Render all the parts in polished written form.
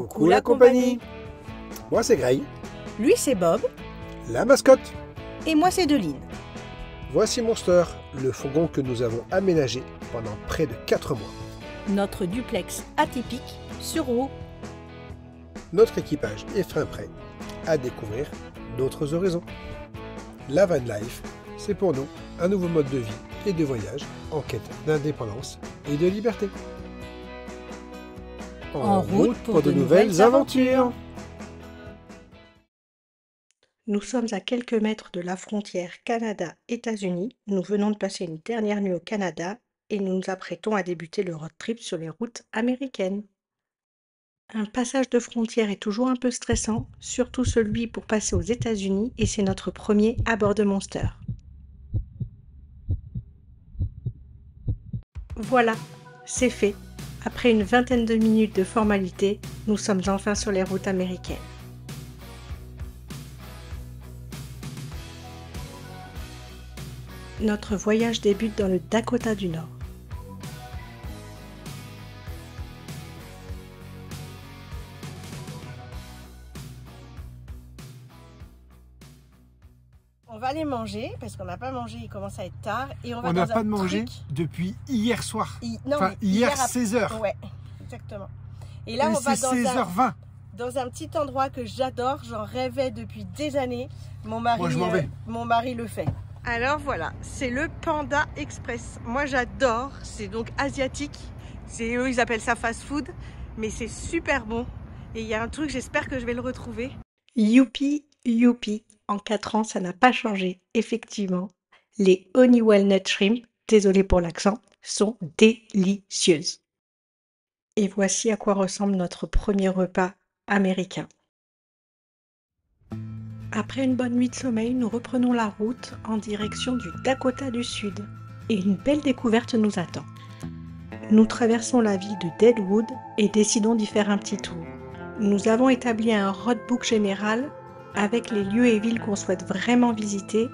Coucou la compagnie. Moi c'est Grey, Lui c'est Bob. la mascotte. Et moi c'est Deline. Voici Monster, le fourgon que nous avons aménagé pendant près de 4 mois. Notre duplex atypique sur roue. Notre équipage est fin prêt à découvrir d'autres horizons. La van life, c'est pour nous un nouveau mode de vie et de voyage en quête d'indépendance et de liberté. En route pour de nouvelles aventures. Nous sommes à quelques mètres de la frontière Canada-États-Unis. Nous venons de passer une dernière nuit au Canada et nous nous apprêtons à débuter le road trip sur les routes américaines. Un passage de frontière est toujours un peu stressant, surtout celui pour passer aux États-Unis, et c'est notre premier à bord de Monster. Voilà, c'est fait. Après une vingtaine de minutes de formalité, nous sommes enfin sur les routes américaines. Notre voyage débute dans le Dakota du Nord. On va aller manger parce qu'on n'a pas mangé, il commence à être tard et on va On dans n'a pas un de manger truc. depuis hier soir. Non, Enfin, mais hier à- 16h. Ouais, exactement. Et là, Et on va c'est dans 16h20. dans un petit endroit que j'adore, j'en rêvais depuis des années. Mon mari, Moi, je m'en vais. mon mari le fait. Alors voilà, c'est le Panda Express. Moi j'adore, c'est donc asiatique. C'est eux, ils appellent ça fast food, mais c'est super bon. Et il y a un truc, j'espère que je vais le retrouver. Youpi, youpi. En 4 ans, ça n'a pas changé. Effectivement, les Honey Walnut Shrimp, désolé pour l'accent, sont délicieuses. Et voici à quoi ressemble notre premier repas américain. Après une bonne nuit de sommeil, nous reprenons la route en direction du Dakota du Sud. Et une belle découverte nous attend. Nous traversons la ville de Deadwood et décidons d'y faire un petit tour. Nous avons établi un roadbook général avec les lieux et villes qu'on souhaite vraiment visiter,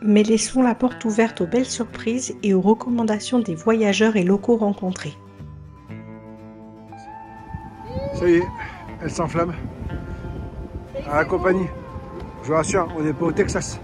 mais laissons la porte ouverte aux belles surprises et aux recommandations des voyageurs et locaux rencontrés. Ça y est, elle s'enflamme. À la compagnie. Je vous rassure, on n'est pas au Texas.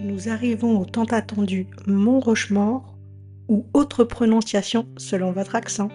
Nous arrivons au tant attendu Mont Rochemort, ou autre prononciation selon votre accent.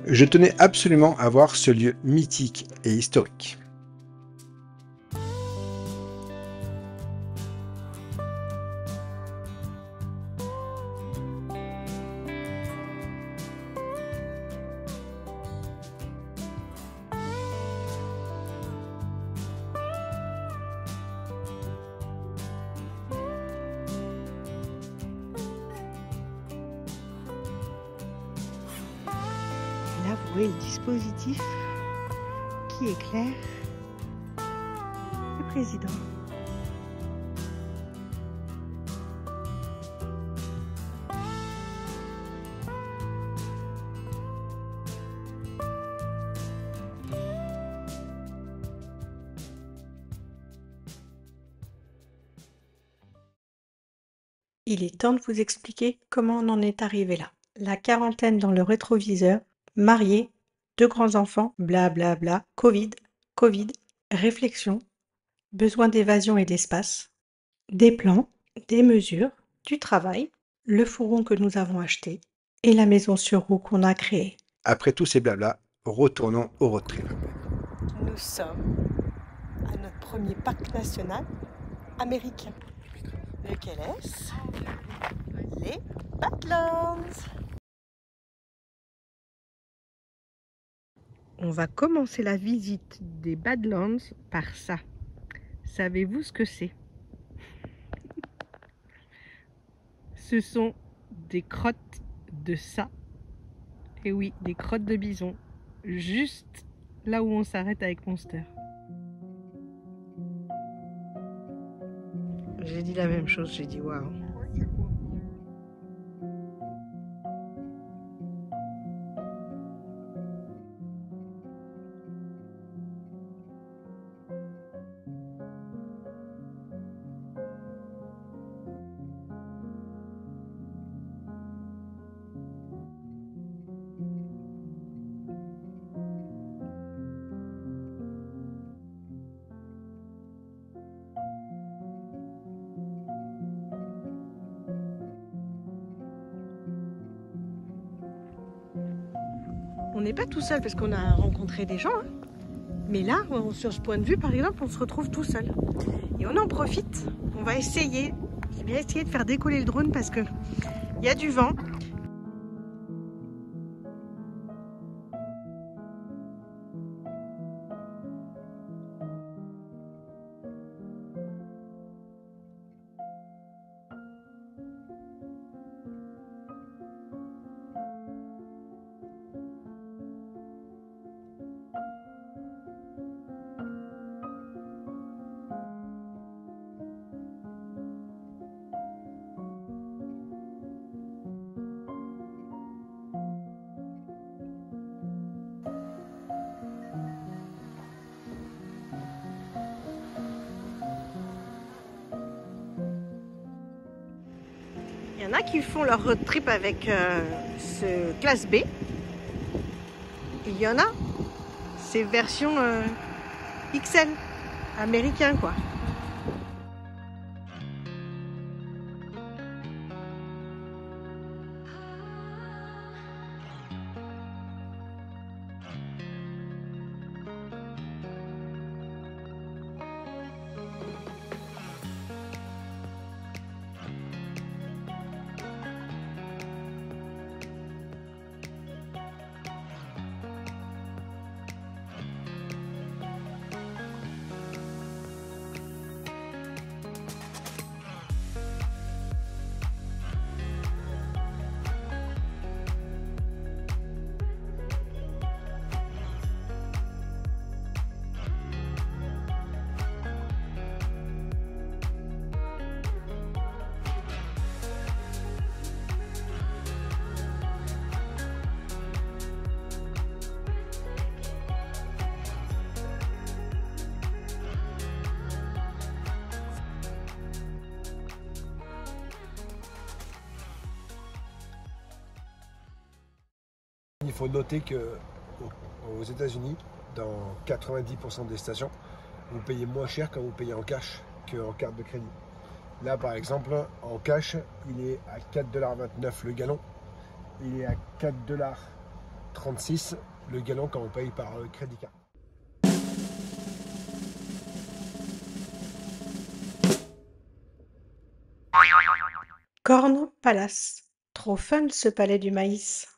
Je tenais absolument à voir ce lieu mythique et historique. voyez le dispositif qui éclaire le président. Il est temps de vous expliquer comment on en est arrivé là. La quarantaine dans le rétroviseur, marié, 2 grands-enfants, blablabla, Covid, réflexion, besoin d'évasion et d'espace, des plans, des mesures, du travail, le fourgon que nous avons acheté et la maison sur roue qu'on a créée. Après tous ces blabla, retournons au road trip. Nous sommes à notre premier parc national américain. Lequel est-ce? Les Badlands. On va commencer la visite des Badlands par ça. Savez-vous ce que c'est? Ce sont des crottes de ça. Et oui, des crottes de bison. Juste là où on s'arrête avec Monster. J'ai dit la même chose, j'ai dit waouh. On n'est pas tout seul parce qu'on a rencontré des gens, hein. Mais là, sur ce point de vue, par exemple, on se retrouve tout seul. Et on en profite. On va essayer. J'ai bien essayé de faire décoller le drone parce que il y a du vent. Il y en a qui font leur road trip avec ce classe B. Il y en a, c'est version XL, américain quoi. Il faut noter que aux États-Unis, dans 90% des stations, vous payez moins cher quand vous payez en cash qu'en carte de crédit. Là, par exemple, en cash, il est à 4,29$ le gallon. Il est à 4,36$ le gallon quand on paye par crédit card. Corn Palace. Trop fun ce palais du maïs.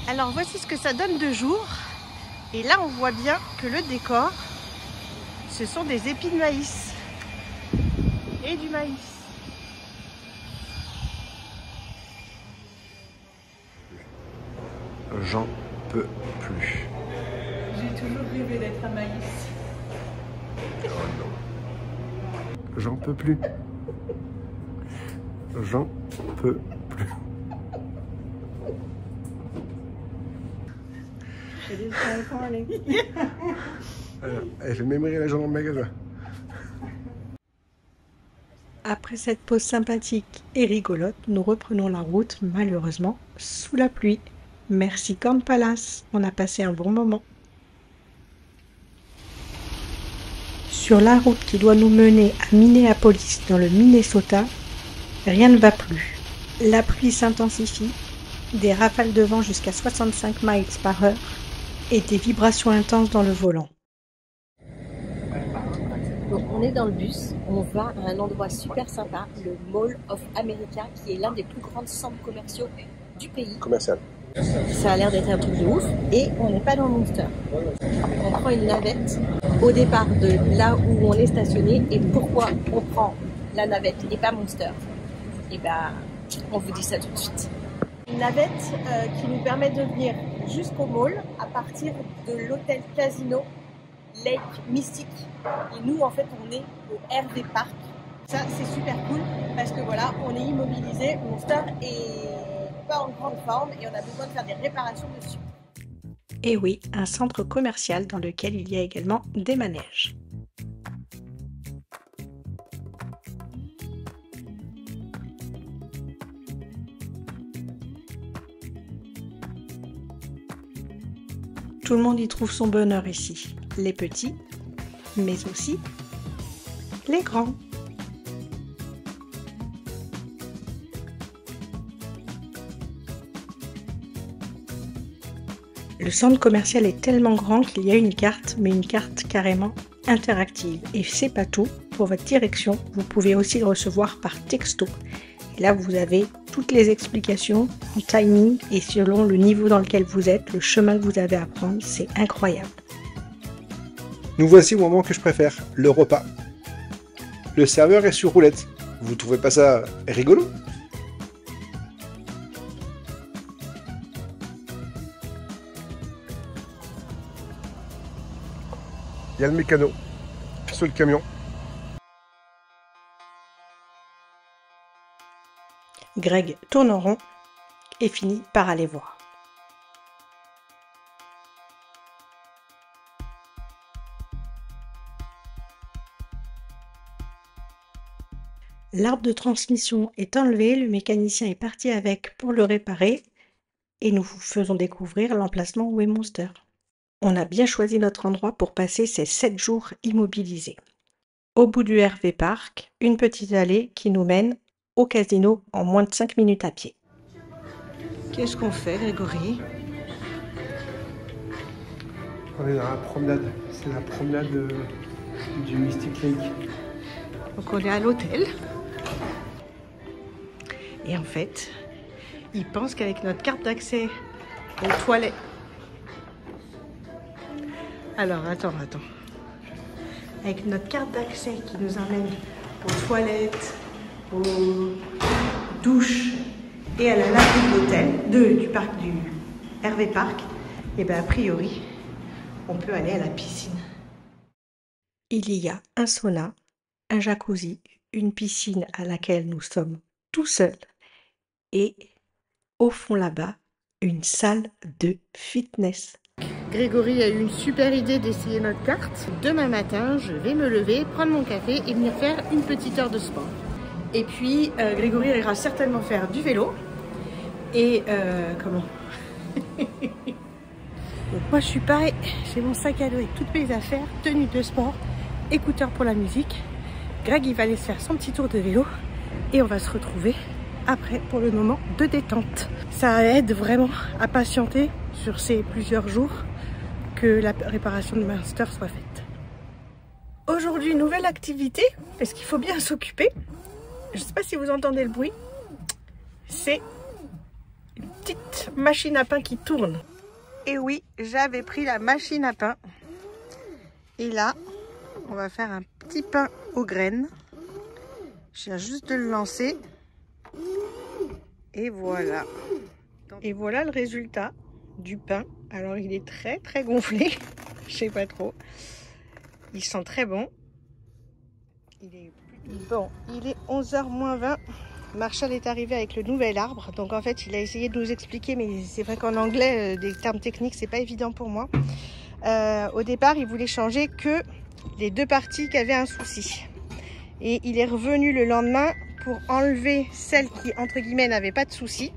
Alors voici ce que ça donne de jour. Et là on voit bien que le décor, ce sont des épis de maïs. Et du maïs. J'en peux plus. J'ai toujours rêvé d'être à Maïs. Oh non. J'en peux plus. J'en peux plus. Elle fait même rire les gens dans le magasin. Après cette pause sympathique et rigolote, nous reprenons la route, malheureusement, sous la pluie. Merci Corn Palace, on a passé un bon moment. Sur la route qui doit nous mener à Minneapolis, dans le Minnesota, rien ne va plus. La pluie s'intensifie, des rafales de vent jusqu'à 65 miles par heure et des vibrations intenses dans le volant. Donc on est dans le bus, on va à un endroit super sympa, le Mall of America, qui est l'un des plus grands centres commerciaux du pays. Commercial. Ça a l'air d'être un truc de ouf, et on n'est pas dans Monster. On prend une navette au départ de là où on est stationné, et pourquoi on prend la navette et pas Monster? Et ben, on vous dit ça tout de suite. Une navette qui nous permet de venir jusqu'au mall à partir de l'hôtel Casino Lake Mystic. Et nous, en fait, on est au RV Park. Ça, c'est super cool parce que voilà, on est immobilisé. Monster est pas en grande forme et on a besoin de faire des réparations dessus. Et oui, un centre commercial dans lequel il y a également des manèges. Tout le monde y trouve son bonheur ici, les petits, mais aussi les grands. Le centre commercial est tellement grand qu'il y a une carte, mais une carte carrément interactive. Et c'est pas tout, pour votre direction, vous pouvez aussi le recevoir par texto. Et là, vous avez toutes les explications en timing et selon le niveau dans lequel vous êtes, le chemin que vous avez à prendre, c'est incroyable. Nous voici au moment que je préfère, le repas. Le serveur est sur roulette. Vous trouvez pas ça rigolo? Il y a le mécano sur le camion. Greg tourne en rond et finit par aller voir. L'arbre de transmission est enlevé, le mécanicien est parti avec pour le réparer et nous vous faisons découvrir l'emplacement où est Monster. On a bien choisi notre endroit pour passer ces 7 jours immobilisés. Au bout du RV Park, une petite allée qui nous mène au casino en moins de 5 minutes à pied. Qu'est-ce qu'on fait, Grégory? On est dans la promenade. C'est la promenade du Mystic Lake. Donc on est à l'hôtel. Et en fait, il pense qu'avec notre carte d'accès aux toilettes... Alors, attends. Avec notre carte d'accès qui nous emmène aux toilettes, aux douches et à la laverie de l'hôtel, du parc du RV Park, et bien a priori, on peut aller à la piscine. Il y a un sauna, un jacuzzi, une piscine à laquelle nous sommes tout seuls et au fond là-bas, une salle de fitness. Grégory a eu une super idée d'essayer notre carte. Demain matin, je vais me lever, prendre mon café et venir faire une petite heure de sport. Et puis, Grégory ira certainement faire du vélo. Et comment Donc moi, je suis pareil. J'ai mon sac à dos avec toutes mes affaires, tenue de sport, écouteurs pour la musique. Greg, il va aller se faire son petit tour de vélo. Et on va se retrouver après pour le moment de détente. Ça aide vraiment à patienter sur ces plusieurs jours que la réparation de Monster soit faite. Aujourd'hui, nouvelle activité, parce qu'il faut bien s'occuper. Je ne sais pas si vous entendez le bruit. C'est une petite machine à pain qui tourne. Et oui, j'avais pris la machine à pain. Et là, on va faire un petit pain aux graines. Je viens juste de le lancer. Et voilà. Et voilà le résultat. du pain. Alors il est très très gonflé, je sais pas trop. Il sent très bon. Il est 11h moins 20. Marshall est arrivé avec le nouvel arbre. Donc en fait il a essayé de nous expliquer, mais c'est vrai qu'en anglais des termes techniques c'est pas évident pour moi. Au départ il voulait changer que les deux parties qui avaient un souci. Et il est revenu le lendemain pour enlever celle qui entre guillemets n'avait pas de souci.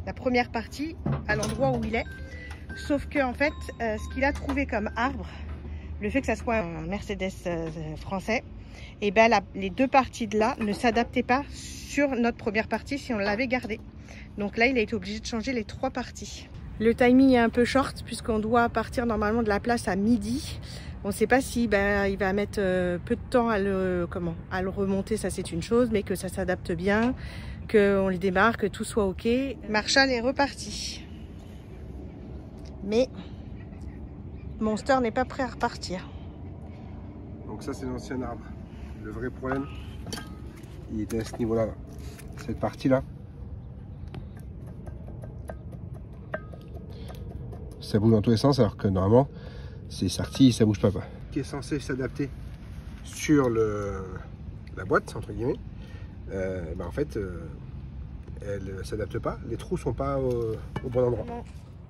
La première partie à l'endroit où il est. Sauf que en fait, ce qu'il a trouvé comme arbre, le fait que ça soit un Mercedes français, et ben les deux parties de là ne s'adaptaient pas sur notre première partie si on l'avait gardé. Donc là, il a été obligé de changer les trois parties. Le timing est un peu short puisqu'on doit partir normalement de la place à midi. On ne sait pas si il va mettre peu de temps à le remonter, ça c'est une chose, mais que ça s'adapte bien, qu'on le démarre, que tout soit ok. Marshall est reparti. Mais Monster n'est pas prêt à repartir. Donc ça c'est l'ancien arbre. Le vrai problème, il était à ce niveau-là. Cette partie-là. Ça bouge dans tous les sens alors que normalement c'est sorti, ça bouge pas. Qui est censé s'adapter sur la boîte, entre guillemets, en fait elle ne s'adapte pas. Les trous sont pas au bon endroit.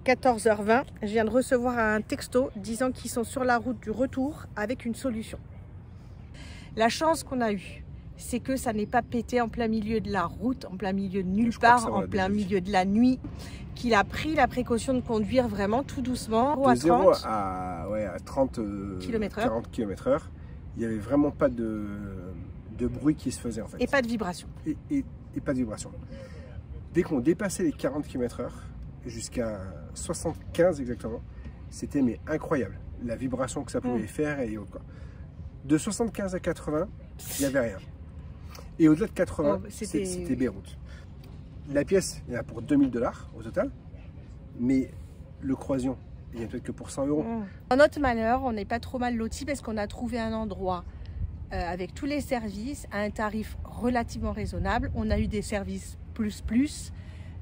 14h20, je viens de recevoir un texto disant qu'ils sont sur la route du retour avec une solution. La chance qu'on a eue, c'est que ça n'est pas pété en plein milieu de la route, en plein milieu de nulle part, en plein milieu de la nuit, qu'il a pris la précaution de conduire vraiment tout doucement, de 0 à 30 km/h. 40 km/h. Il n'y avait vraiment pas de bruit qui se faisait en fait. Et pas de vibration. Et pas de vibration. Dès qu'on dépassait les 40 km/h, jusqu'à 75 exactement, c'était mais incroyable la vibration que ça pouvait faire et autres quoi. De 75 à 80, il n'y avait rien. Et au-delà de 80, c'était Beyrouth. La pièce, il y en a pour 2000 $ au total, mais le croisillon, il n'y a peut-être que pour 100 €. En notre malheur, on n'est pas trop mal lotis parce qu'on a trouvé un endroit avec tous les services à un tarif relativement raisonnable. On a eu des services plus.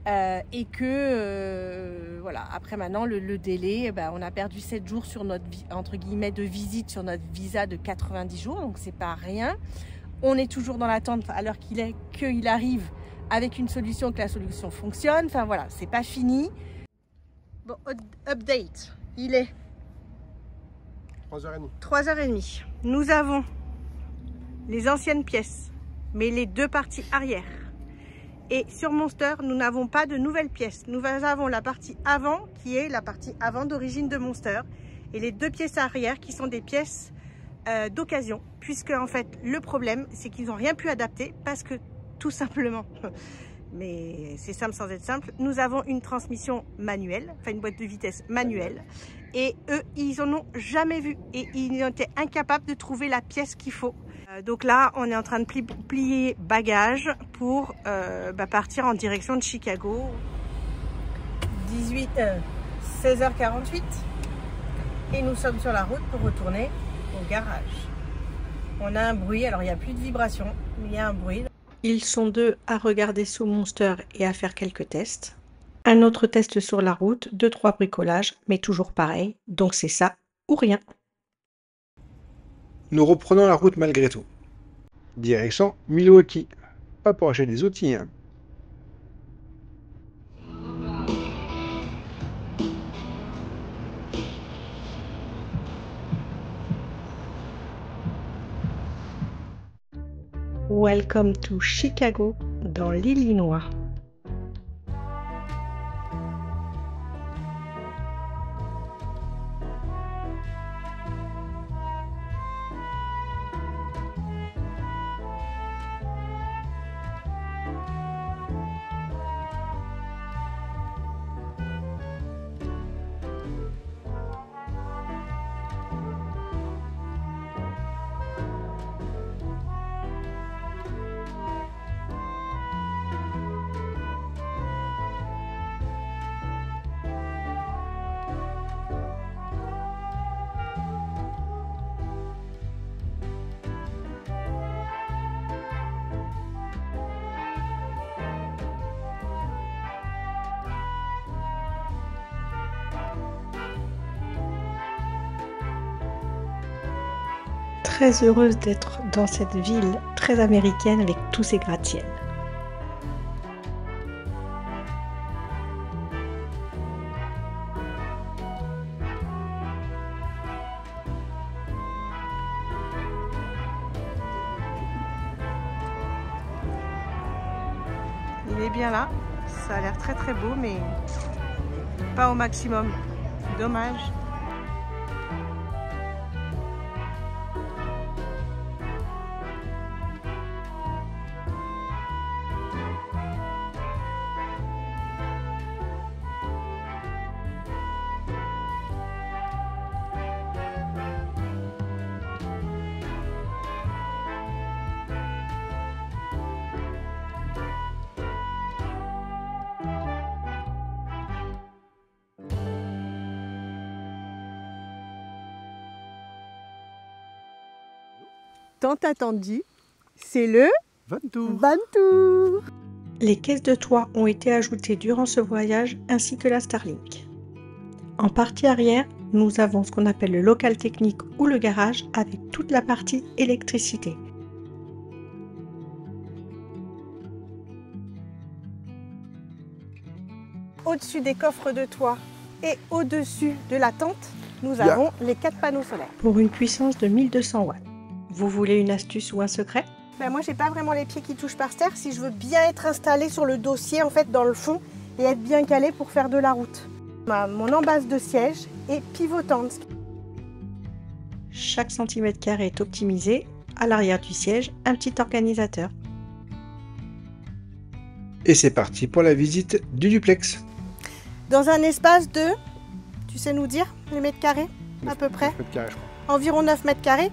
Et que voilà, après maintenant le délai, on a perdu 7 jours sur notre entre guillemets de visite sur notre visa de 90 jours, donc c'est pas rien. On est toujours dans l'attente à l'heure qu'il arrive avec une solution, que la solution fonctionne. Enfin voilà, c'est pas fini. Bon, update, il est 3h30. 3h30. Nous avons les anciennes pièces, mais les deux parties arrière. Et sur Monster, nous n'avons pas de nouvelles pièces. Nous avons la partie avant, qui est la partie avant d'origine de Monster, et les deux pièces arrière, qui sont des pièces d'occasion. Puisque, en fait, le problème, c'est qu'ils n'ont rien pu adapter, parce que, tout simplement, mais c'est simple sans être simple, nous avons une transmission manuelle, enfin une boîte de vitesse manuelle, et eux, ils en ont jamais vu, et ils ont été incapables de trouver la pièce qu'il faut. Donc là, on est en train de plier bagages pour partir en direction de Chicago. 16h48 et nous sommes sur la route pour retourner au garage. On a un bruit, alors il n'y a plus de vibration, mais il y a un bruit. Ils sont deux à regarder sous Monster et à faire quelques tests. Un autre test sur la route, 2-3 bricolages, mais toujours pareil, donc c'est ça ou rien. Nous reprenons la route malgré tout. Direction Milwaukee. Pas pour acheter des outils. Hein. Welcome to Chicago, dans l'Illinois. Très heureuse d'être dans cette ville très américaine avec tous ses gratte-ciels. Il est bien là, ça a l'air très très beau, mais pas au maximum. Dommage. Tant attendu, c'est le Van Tour. Les caisses de toit ont été ajoutées durant ce voyage ainsi que la Starlink. En partie arrière, nous avons ce qu'on appelle le local technique ou le garage avec toute la partie électricité. Au-dessus des coffres de toit et au-dessus de la tente, nous avons les 4 panneaux solaires. Pour une puissance de 1200 watts. Vous voulez une astuce ou un secret? Moi, j'ai pas vraiment les pieds qui touchent par terre si je veux bien être installée sur le dossier, en fait, dans le fond, et être bien calée pour faire de la route. Mon embase de siège est pivotante. Chaque centimètre carré est optimisé. À l'arrière du siège, un petit organisateur. Et c'est parti pour la visite du duplex. Dans un espace de, tu sais nous dire, les mètres carrés, à peu près? 9 mètres carrés, je crois. Environ 9 mètres carrés.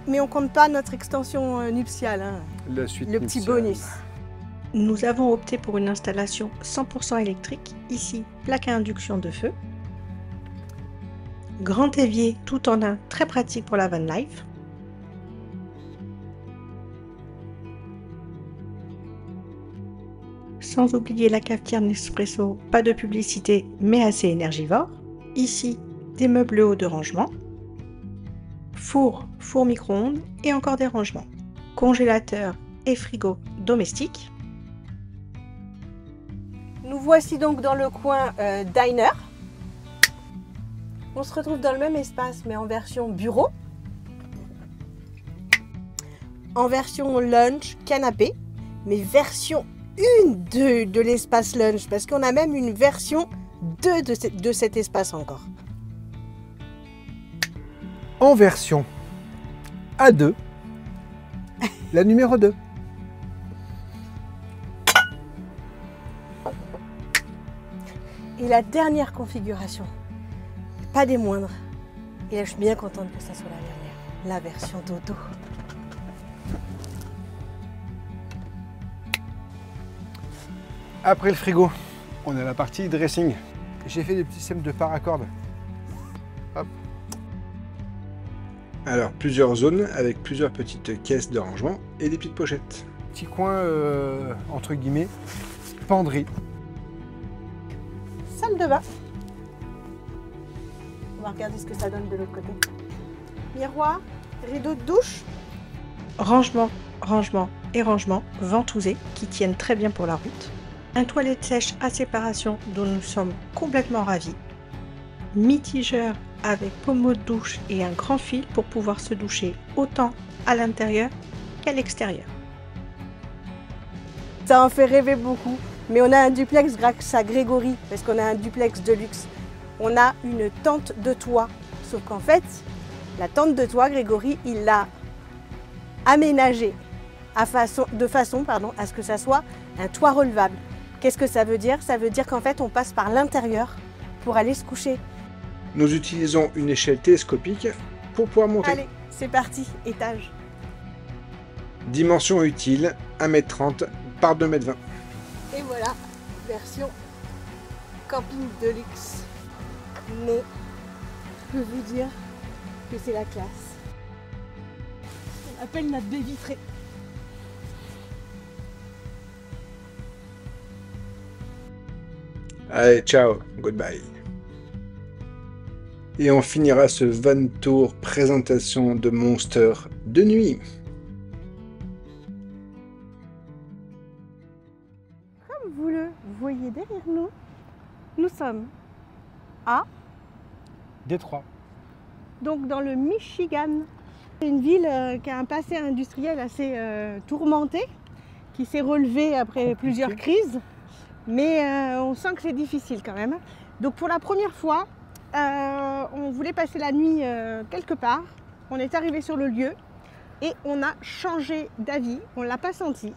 Mais on ne compte pas notre extension nuptiale, hein. La suite Le petit bonus. Nous avons opté pour une installation 100% électrique. Ici, plaque à induction de feu. Grand évier tout en un, très pratique pour la van life. Sans oublier la cafetière Nespresso, pas de publicité mais assez énergivore. Ici, des meubles hauts de rangement. Four micro-ondes et encore des rangements. Congélateur et frigo domestique. Nous voici donc dans le coin diner. On se retrouve dans le même espace mais en version bureau. En version lunch, canapé. Mais version 1 de l'espace lunch parce qu'on a même une version 2 de cet espace encore. En version A2, la numéro 2. Et la dernière configuration, pas des moindres, et là je suis bien contente que ça soit la dernière, la version dodo. Après le frigo, on a la partie dressing. J'ai fait des petits systèmes de paracordes. Hop. Alors, plusieurs zones avec plusieurs petites caisses de rangement et des petites pochettes. Petit coin, entre guillemets, penderie. Salle de bain. On va regarder ce que ça donne de l'autre côté. Miroir, rideau de douche. Rangement, rangement et rangement ventousés qui tiennent très bien pour la route. Un toilette sèche à séparation dont nous sommes complètement ravis. Mitigeur avec pommeau de douche et un grand fil pour pouvoir se doucher autant à l'intérieur qu'à l'extérieur. Ça en fait rêver beaucoup, mais on a un duplex grâce à Grégory, parce qu'on a un duplex de luxe. On a une tente de toit, sauf qu'en fait, la tente de toit, Grégory, il l'a aménagée de façon à ce que ça soit un toit relevable. Qu'est-ce que ça veut dire? Ça veut dire qu'en fait, on passe par l'intérieur pour aller se coucher. Nous utilisons une échelle télescopique pour pouvoir monter. Allez, c'est parti, étage. Dimension utile, 1m30 par 2m20. Et voilà, version camping de luxe. Mais je peux vous dire que c'est la classe. On appelle notre baie vitrée. Allez, ciao, goodbye. Et on finira ce van tour présentation de Monster de nuit. Comme vous le voyez derrière nous, nous sommes à Détroit. donc dans le Michigan. C'est une ville qui a un passé industriel assez tourmenté, qui s'est relevée après plusieurs crises, mais on sent que c'est difficile quand même. Donc pour la première fois, on voulait passer la nuit quelque part. On est arrivé sur le lieu et on a changé d'avis, on ne l'a pas senti.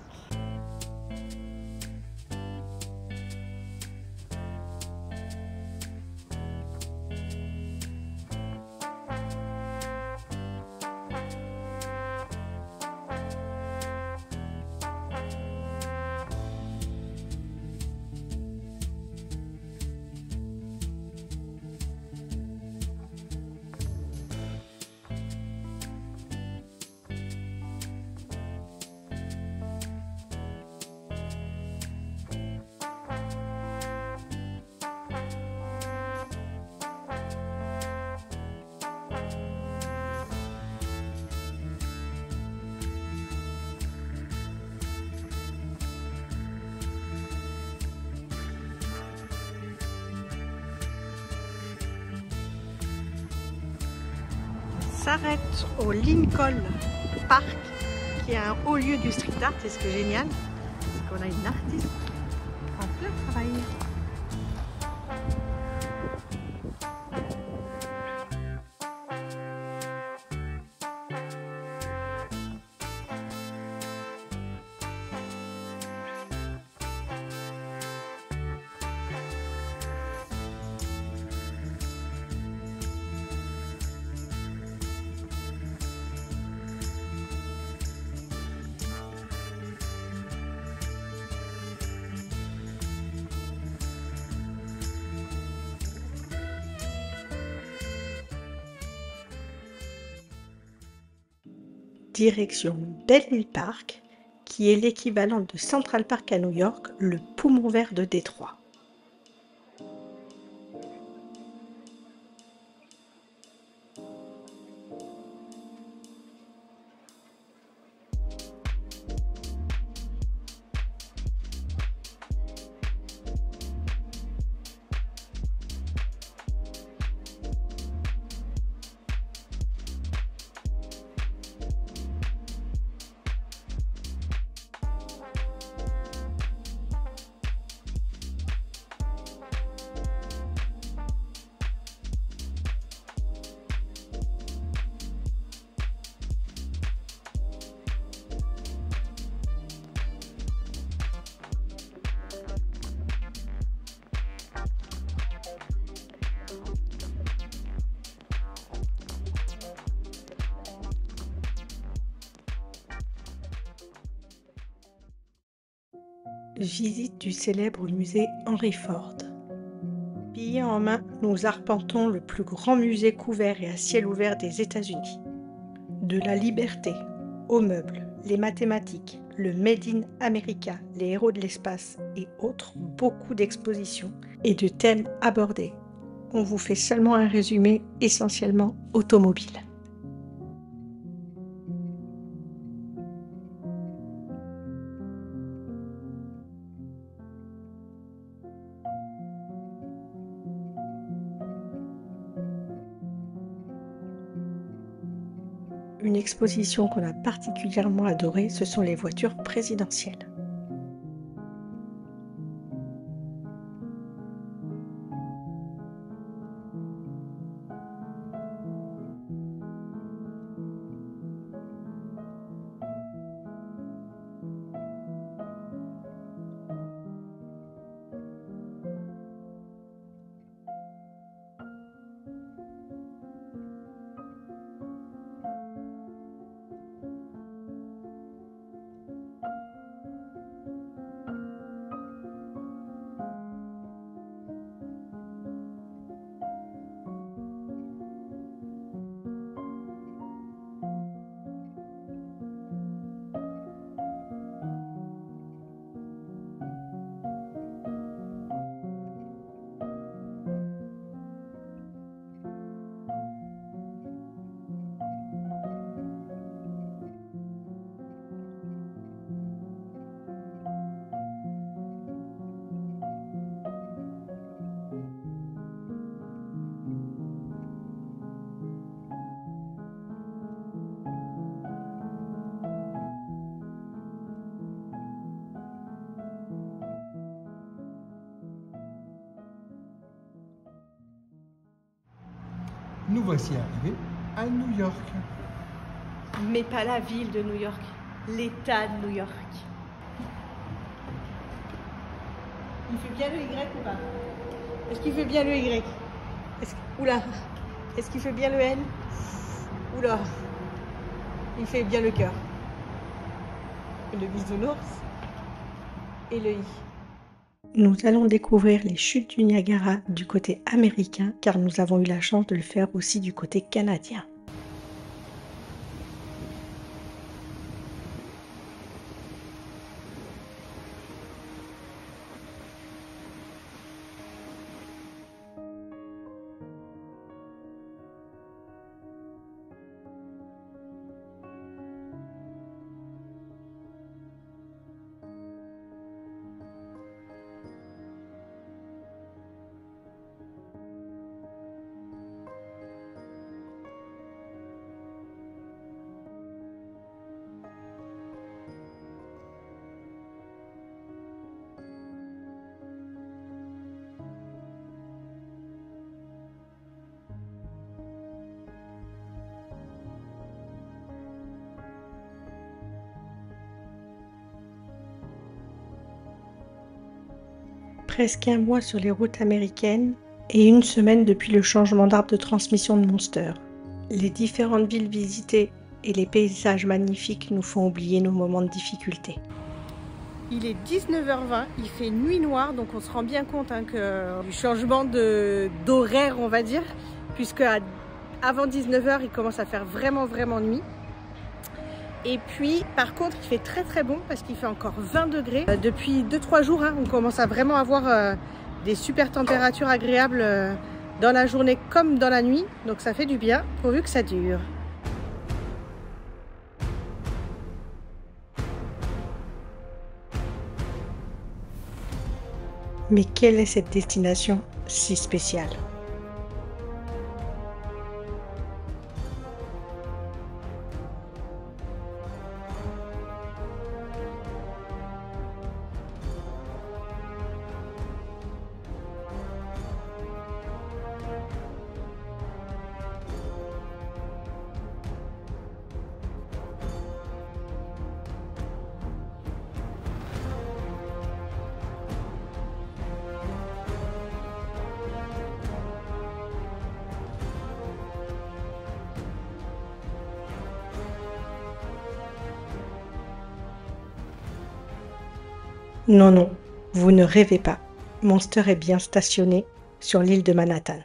S'arrête au Lincoln Park, qui est un haut lieu du street art. Et ce qui est génial, c'est qu'on a une artiste en plein travail. Direction Belleville Park, qui est l'équivalent de Central Park à New York, le poumon vert de Détroit. Visite du célèbre musée Henry Ford. Billets en main, nous arpentons le plus grand musée couvert et à ciel ouvert des États-Unis. De la liberté, aux meubles, les mathématiques, le Made in America, les héros de l'espace et autres, beaucoup d'expositions et de thèmes abordés. On vous fait seulement un résumé essentiellement automobile. Une exposition qu'on a particulièrement adorée, ce sont les voitures présidentielles. nous voici arrivés à New York. Mais pas la ville de New York, l'État de New York. Il fait bien le Y ou pas? Est-ce qu'il fait bien le Y? Oula. Est-ce qu'il fait bien le N? Oula. Il fait bien le cœur. Le bisounours et le I. Nous allons découvrir les chutes du Niagara du côté américain car nous avons eu la chance de le faire aussi du côté canadien. Presque un mois sur les routes américaines et une semaine depuis le changement d'arbre de transmission de Monster. Les différentes villes visitées et les paysages magnifiques nous font oublier nos moments de difficulté. Il est 19h20, il fait nuit noire, donc on se rend bien compte que du changement d'horaire, on va dire, puisque avant 19h, il commence à faire vraiment nuit. Et puis, par contre, il fait très bon parce qu'il fait encore 20 degrés. Depuis 2-3 jours, on commence à vraiment avoir des super températures agréables dans la journée comme dans la nuit. Donc ça fait du bien, pourvu que ça dure. Mais quelle est cette destination si spéciale ? Non, vous ne rêvez pas. Monster est bien stationné sur l'île de Manhattan.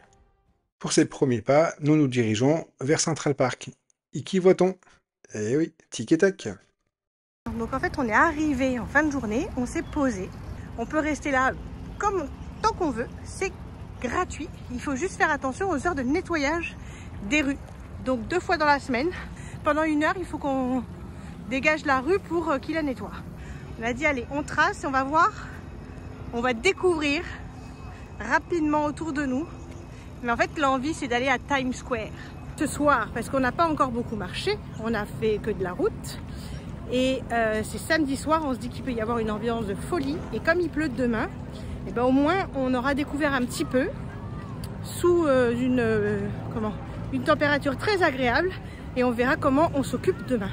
Pour ces premiers pas, nous nous dirigeons vers Central Park. Et qui voit-on? Eh oui, tic et tac. Donc en fait, on est arrivé en fin de journée, on s'est posé. On peut rester là tant qu'on veut, c'est gratuit. Il faut juste faire attention aux heures de nettoyage des rues. Donc 2 fois dans la semaine, pendant 1 heure, il faut qu'on dégage la rue pour qu'il la nettoie. On a dit allez, on trace et on va voir, on va découvrir rapidement autour de nous. Mais en fait l'envie c'est d'aller à Times Square ce soir parce qu'on n'a pas encore beaucoup marché, on a fait que de la route. Et c'est samedi soir, on se dit qu'il peut y avoir une ambiance de folie. Et comme il pleut demain, et ben au moins on aura découvert un petit peu sous une température très agréable. Et on verra comment on s'occupe demain.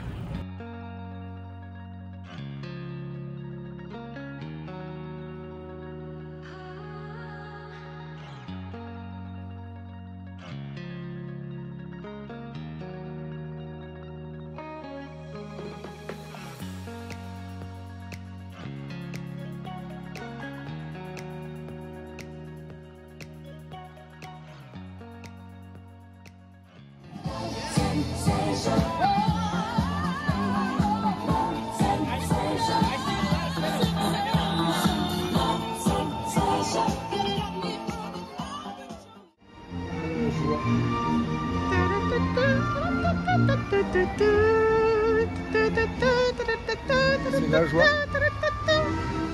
C'est la joie.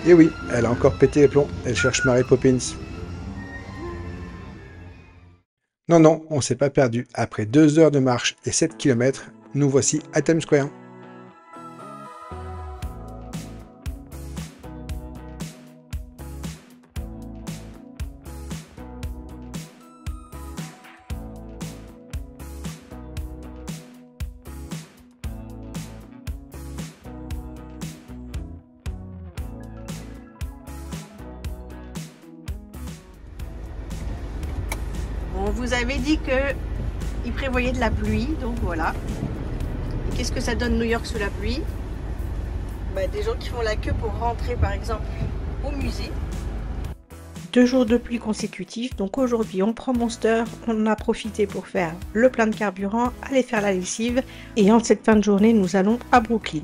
Et oui, elle a encore pété les plombs. Elle cherche Mary Poppins. Non, on s'est pas perdu. Après 2 heures de marche et 7 km, nous voici à Times Square. Bon, on vous avait dit que il prévoyait de la pluie, donc voilà. Et qu'est-ce que ça donne New York sous la pluie? Bah, des gens qui font la queue pour rentrer par exemple au musée. 2 jours de pluie consécutifs, donc aujourd'hui on prend Monster, on en a profité pour faire le plein de carburant, aller faire la lessive, et en cette fin de journée nous allons à Brooklyn.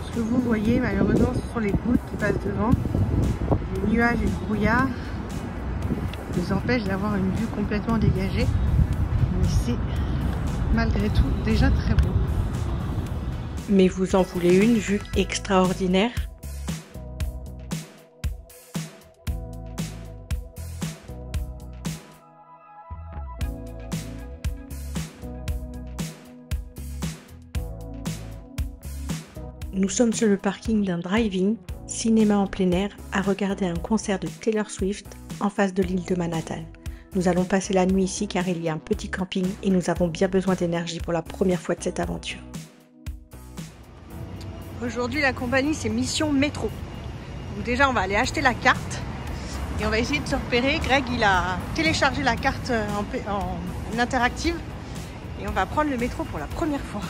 Ce que vous voyez malheureusement ce sont les gouttes qui passent devant, les nuages et le brouillard nous empêchent d'avoir une vue complètement dégagée, mais c'est malgré tout déjà très beau. Mais vous en voulez une vue extraordinaire? Nous sommes sur le parking d'un drive-in, cinéma en plein air, à regarder un concert de Taylor Swift en face de l'île de Manhattan. Nous allons passer la nuit ici car il y a un petit camping et nous avons bien besoin d'énergie pour la première fois de cette aventure. Aujourd'hui, la compagnie, c'est Mission Métro. Donc déjà, on va aller acheter la carte et on va essayer de se repérer. Greg, il a téléchargé la carte en interactive et on va prendre le métro pour la première fois.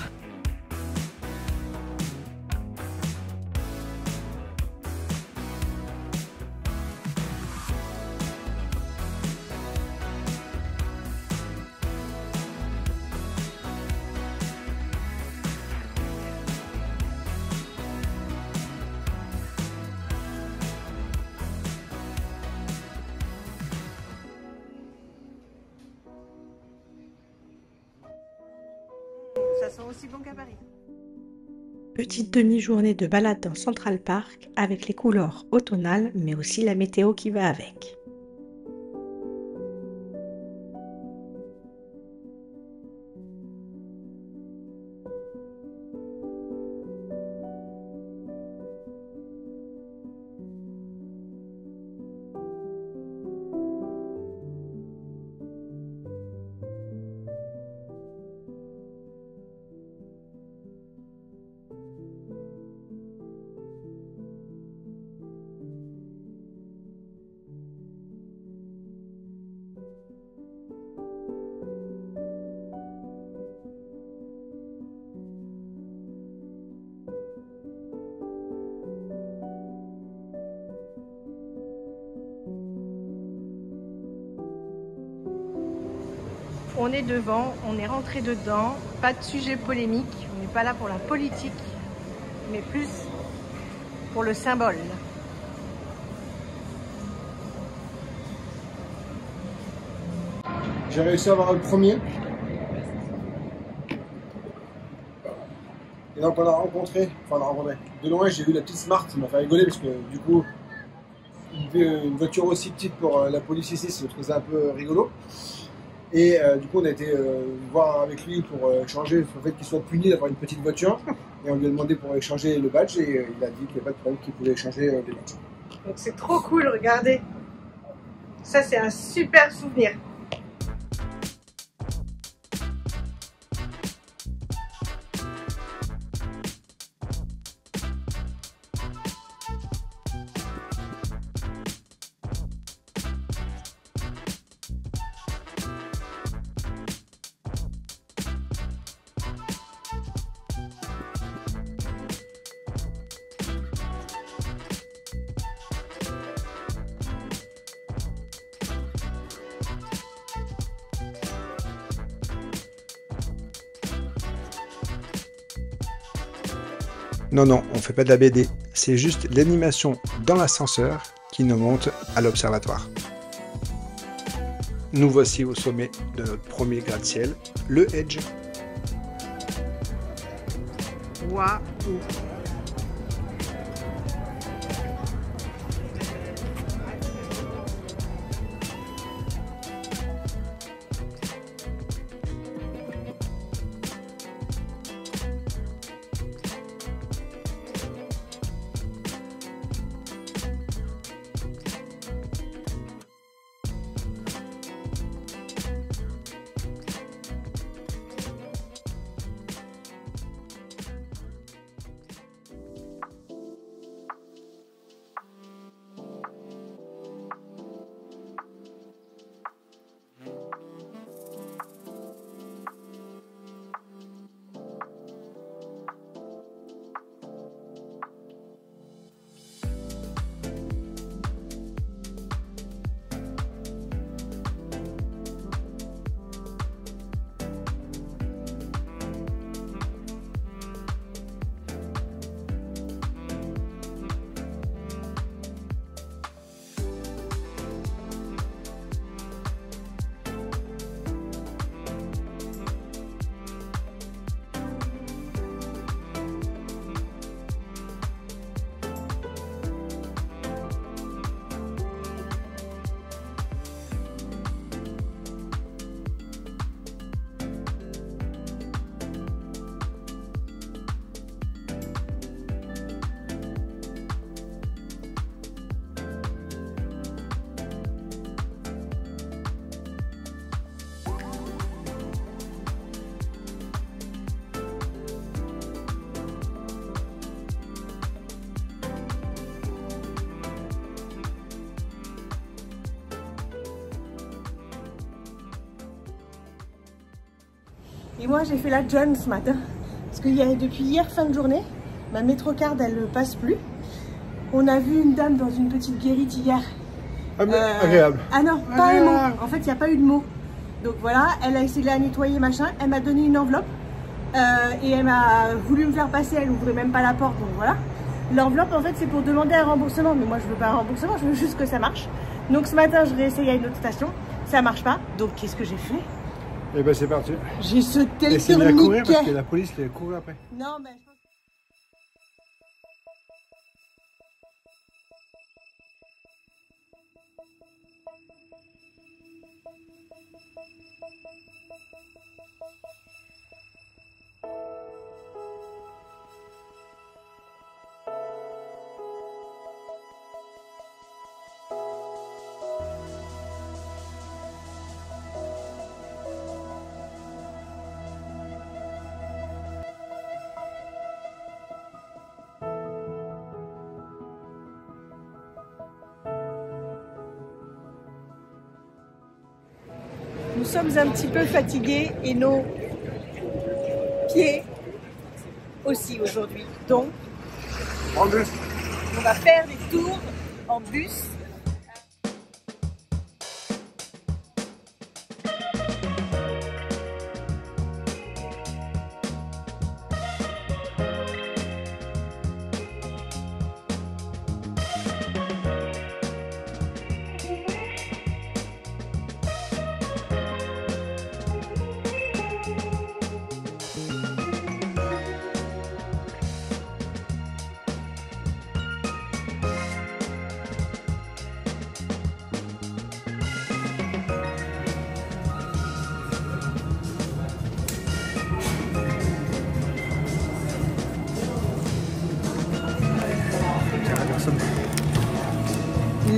Ça sent aussi bon qu'à Paris. Petite demi-journée de balade dans Central Park avec les couleurs automnales, mais aussi la météo qui va avec. On est devant, on est rentré dedans, pas de sujet polémique, on n'est pas là pour la politique, mais plus pour le symbole. J'ai réussi à avoir le premier. Et donc on a rencontré, de loin j'ai vu la petite Smart, qui m'a fait rigoler parce que du coup, une voiture aussi petite pour la police ici, je trouvais un peu rigolo. Et du coup on a été voir avec lui pour changer le fait qu'il soit puni d'avoir une petite voiture. Et on lui a demandé pour échanger le badge et il a dit qu'il n'y avait pas de problème, qu'il pouvait échanger les badges. Donc c'est trop cool, regardez. Ça c'est un super souvenir. Non, non, on fait pas de la BD, c'est juste l'animation dans l'ascenseur qui nous monte à l'observatoire. Nous voici au sommet de notre premier gratte-ciel, le Edge. Waouh! Et moi j'ai fait la John ce matin. Parce que depuis hier fin de journée, ma métrocard elle ne passe plus. On a vu une dame dans une petite guérite hier. Ah mais agréable. Ah non, pas un mot. En fait il n'y a pas eu de mot. Donc voilà, elle a essayé de la nettoyer machin. Elle m'a donné une enveloppe. Et elle m'a voulu me faire passer, elle n'ouvrait même pas la porte. Donc voilà. L'enveloppe en fait c'est pour demander un remboursement. Mais moi je veux pas un remboursement, je veux juste que ça marche. Donc ce matin je réessaye à une autre station. Ça marche pas. Donc qu'est-ce que j'ai fait? Et ben c'est parti. J'ai sauté le Essayez de courir parce que tourniquet. la police les court après. Non mais... Nous sommes un petit peu fatigués et nos pieds aussi aujourd'hui. Donc, En bus. on va faire des tours en bus.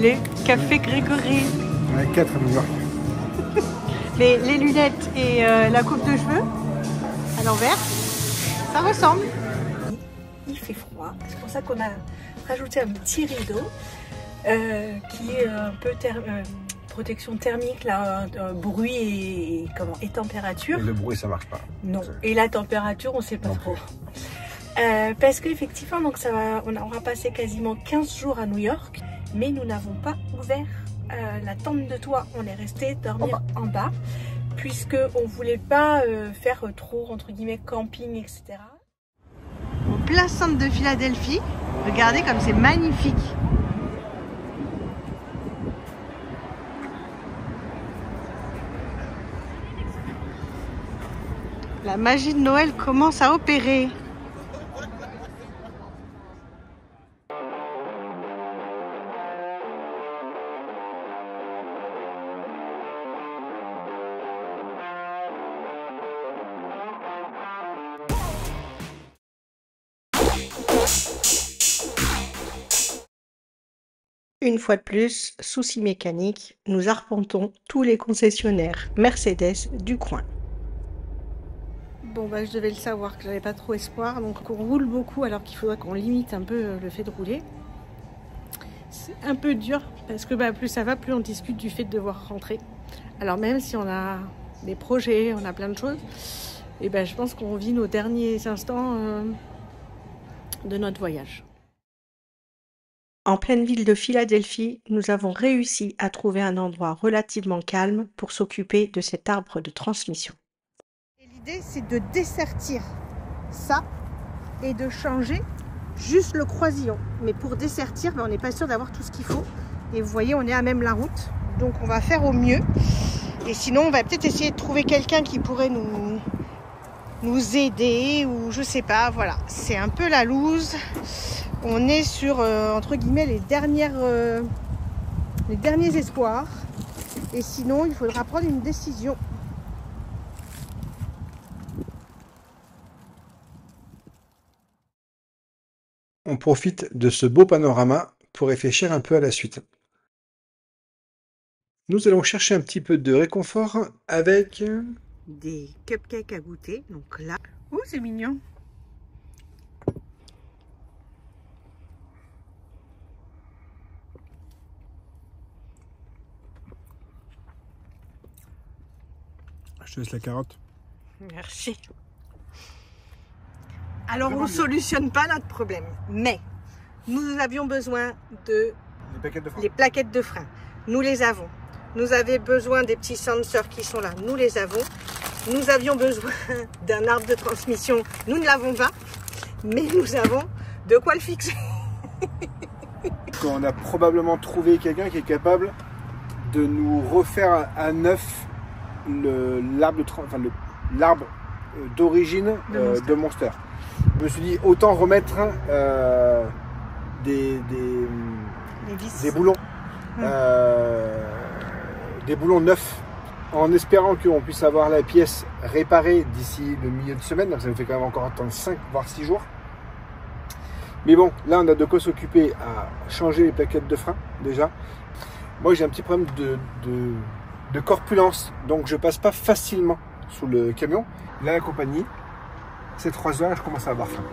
Les cafés Grégory. On a 4 à New York. Les lunettes et la coupe de cheveux à l'envers, ça ressemble. Il fait froid, c'est pour ça qu'on a rajouté un petit rideau qui est un peu protection thermique, là, bruit et température. Et le bruit ça marche pas. Non. Et la température, on sait pas trop. Parce qu'effectivement, donc on aura passé quasiment 15 jours à New York, mais nous n'avons pas ouvert la tente de toit. On est resté dormir en bas, puisque on voulait pas faire trop entre guillemets camping, etc. Au plein centre de Philadelphie, regardez comme c'est magnifique. La magie de Noël commence à opérer. Une fois de plus, souci mécanique, nous arpentons tous les concessionnaires Mercedes du coin. Bon bah je devais le savoir que j'avais pas trop espoir, donc on roule beaucoup alors qu'il faudrait qu'on limite un peu le fait de rouler. C'est un peu dur parce que bah, plus ça va, plus on discute du fait de devoir rentrer. Alors même si on a des projets, on a plein de choses, et bah, je pense qu'on vit nos derniers instants de notre voyage. En pleine ville de Philadelphie, nous avons réussi à trouver un endroit relativement calme pour s'occuper de cet arbre de transmission. L'idée, c'est de dessertir ça et de changer juste le croisillon. Mais pour dessertir, on n'est pas sûr d'avoir tout ce qu'il faut. Et vous voyez, on est à même la route. Donc on va faire au mieux. Et sinon, on va peut-être essayer de trouver quelqu'un qui pourrait nous aider ou je sais pas. Voilà, c'est un peu la loose. On est sur, entre guillemets, les derniers espoirs. Et sinon, il faudra prendre une décision. On profite de ce beau panorama pour réfléchir un peu à la suite. Nous allons chercher un petit peu de réconfort avec des cupcakes à goûter. Donc là, oh c'est mignon. Je te laisse la carotte. Merci. Alors, on Vraiment ne bien. solutionne pas notre problème, mais nous avions besoin de Les paquettes de frein. les plaquettes de frein. Nous les avons. Nous avions besoin des petits sensors qui sont là. Nous les avons. Nous avions besoin d'un arbre de transmission. Nous ne l'avons pas, mais nous avons de quoi le fixer. On a probablement trouvé quelqu'un qui est capable de nous refaire à neuf l'arbre d'origine de Monster. Je me suis dit autant remettre des boulons, des boulons neufs, en espérant qu'on puisse avoir la pièce réparée d'ici le milieu de semaine. Donc ça nous fait quand même encore attendre 5 voire 6 jours. Mais bon, là on a de quoi s'occuper à changer les plaquettes de frein déjà. Moi j'ai un petit problème de corpulence, donc je passe pas facilement sous le camion. Là la compagnie, c'est 3 heures et je commence à avoir faim.